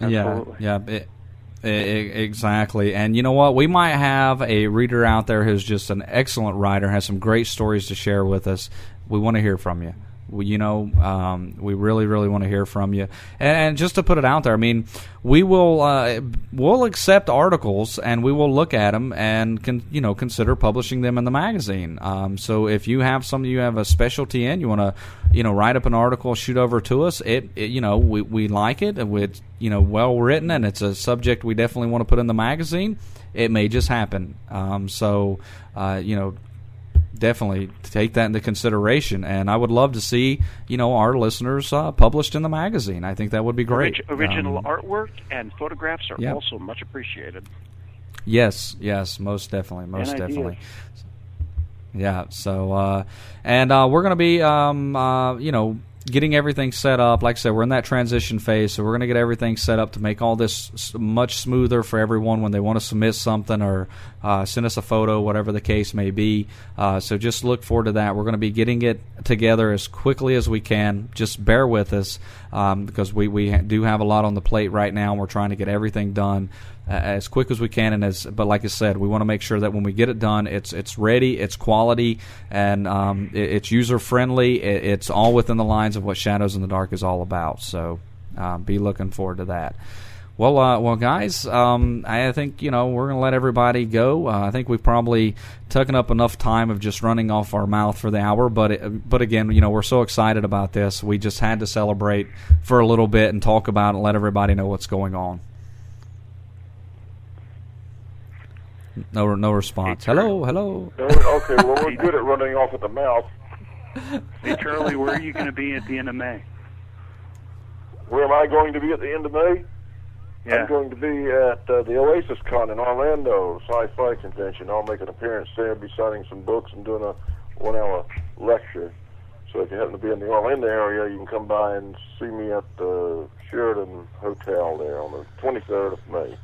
Absolutely. Exactly. And you know what? We might have a reader out there who's just an excellent writer, has some great stories to share with us. We want to hear from you. We really, really want to hear from you. And just to put it out there, I mean, we'll accept articles, and we will look at them and consider publishing them in the magazine. So if you have something you have a specialty in, you want to write up an article, shoot over to us. We like it, and it's well written, and it's a subject we definitely want to put in the magazine. It may just happen. Definitely take that into consideration, and I would love to see our listeners published in the magazine. I think that would be great. Original artwork and photographs are also much appreciated. Yes, most definitely. Yeah. So, and we're going to be, getting everything set up. Like I said, we're in that transition phase, so we're going to get everything set up to make all this much smoother for everyone when they want to submit something or send us a photo, whatever the case may be. So just look forward to that. We're going to be getting it together as quickly as we can. Just bear with us, because we do have a lot on the plate right now, and we're trying to get everything done as quick as we can. But like I said, we want to make sure that when we get it done, it's ready, it's quality, and it's user friendly. It's all within the lines of what Shadows in the Dark is all about. So be looking forward to that. Well, guys, I think we're going to let everybody go. I think we've probably taken up enough time of just running off our mouth for the hour. But again, we're so excited about this. We just had to celebrate for a little bit and talk about it and let everybody know what's going on. No response. Hello. Okay, well, we're good at running off at the mouth. Hey, Charlie, where are you going to be at the end of May? Where am I going to be at the end of May? Yeah. I'm going to be at the Oasis Con in Orlando, sci-fi convention. I'll make an appearance there, be signing some books and doing a 1-hour lecture. So if you happen to be in the Orlando area, you can come by and see me at the Sheridan Hotel there on the 23rd of May.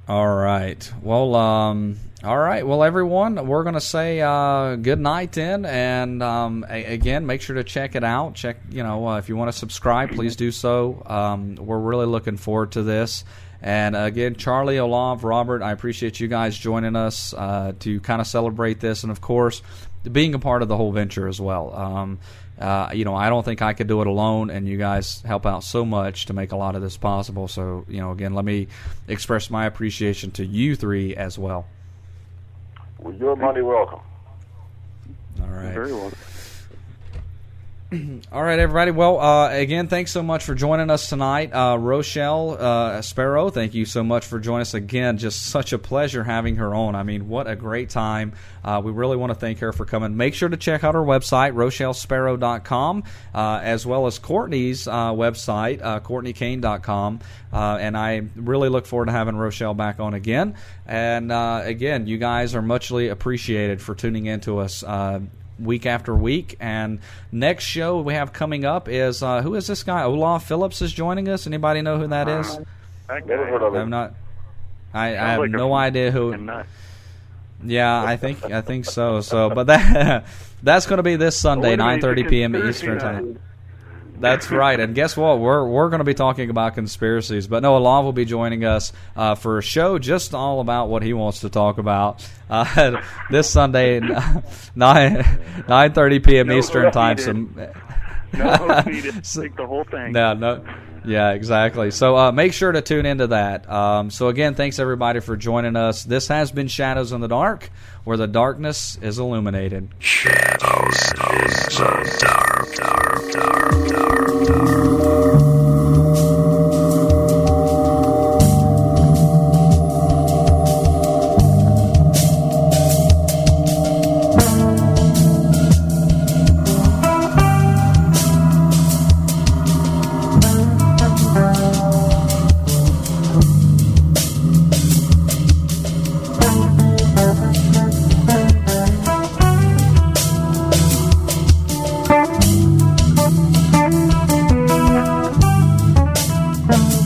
All right. Well, everyone, we're going to say good night then, and again, make sure to check it out. Check, if you want to subscribe, please do so. We're really looking forward to this. And again, Charlie, Olav, Robert, I appreciate you guys joining us to kind of celebrate this, and of course, being a part of the whole venture as well. I don't think I could do it alone, and you guys help out so much to make a lot of this possible. So, again, let me express my appreciation to you three as well. Well, you're mighty welcome. All right. Very welcome. All right, everybody. Well, again, thanks so much for joining us tonight. Rochelle Sparrow, thank you so much for joining us again. Just such a pleasure having her on. I mean, what a great time. We really want to thank her for coming. Make sure to check out her website, RochelleSparrow.com, as well as Courtney's website, CourtneyKane.com. And I really look forward to having Rochelle back on again. And again, you guys are muchly appreciated for tuning in to us week after week. And next show we have coming up is who is this guy? Olaf Phillips is joining us. Anybody know who that is? Never heard of him. I have no idea who. Yeah, I think so. So, but that's going to be this Sunday, 9:30 p.m. Eastern Time. That's right. And guess what? We're going to be talking about conspiracies. But no, Alav will be joining us for a show just all about what he wants to talk about this Sunday, 9:30 p.m. Eastern Time. Take the whole thing. No. Yeah, exactly. So make sure to tune into that. So again, thanks everybody for joining us. This has been Shadows in the Dark, where the darkness is illuminated. Shadows in the dark, dark, dark, dark. Thank you.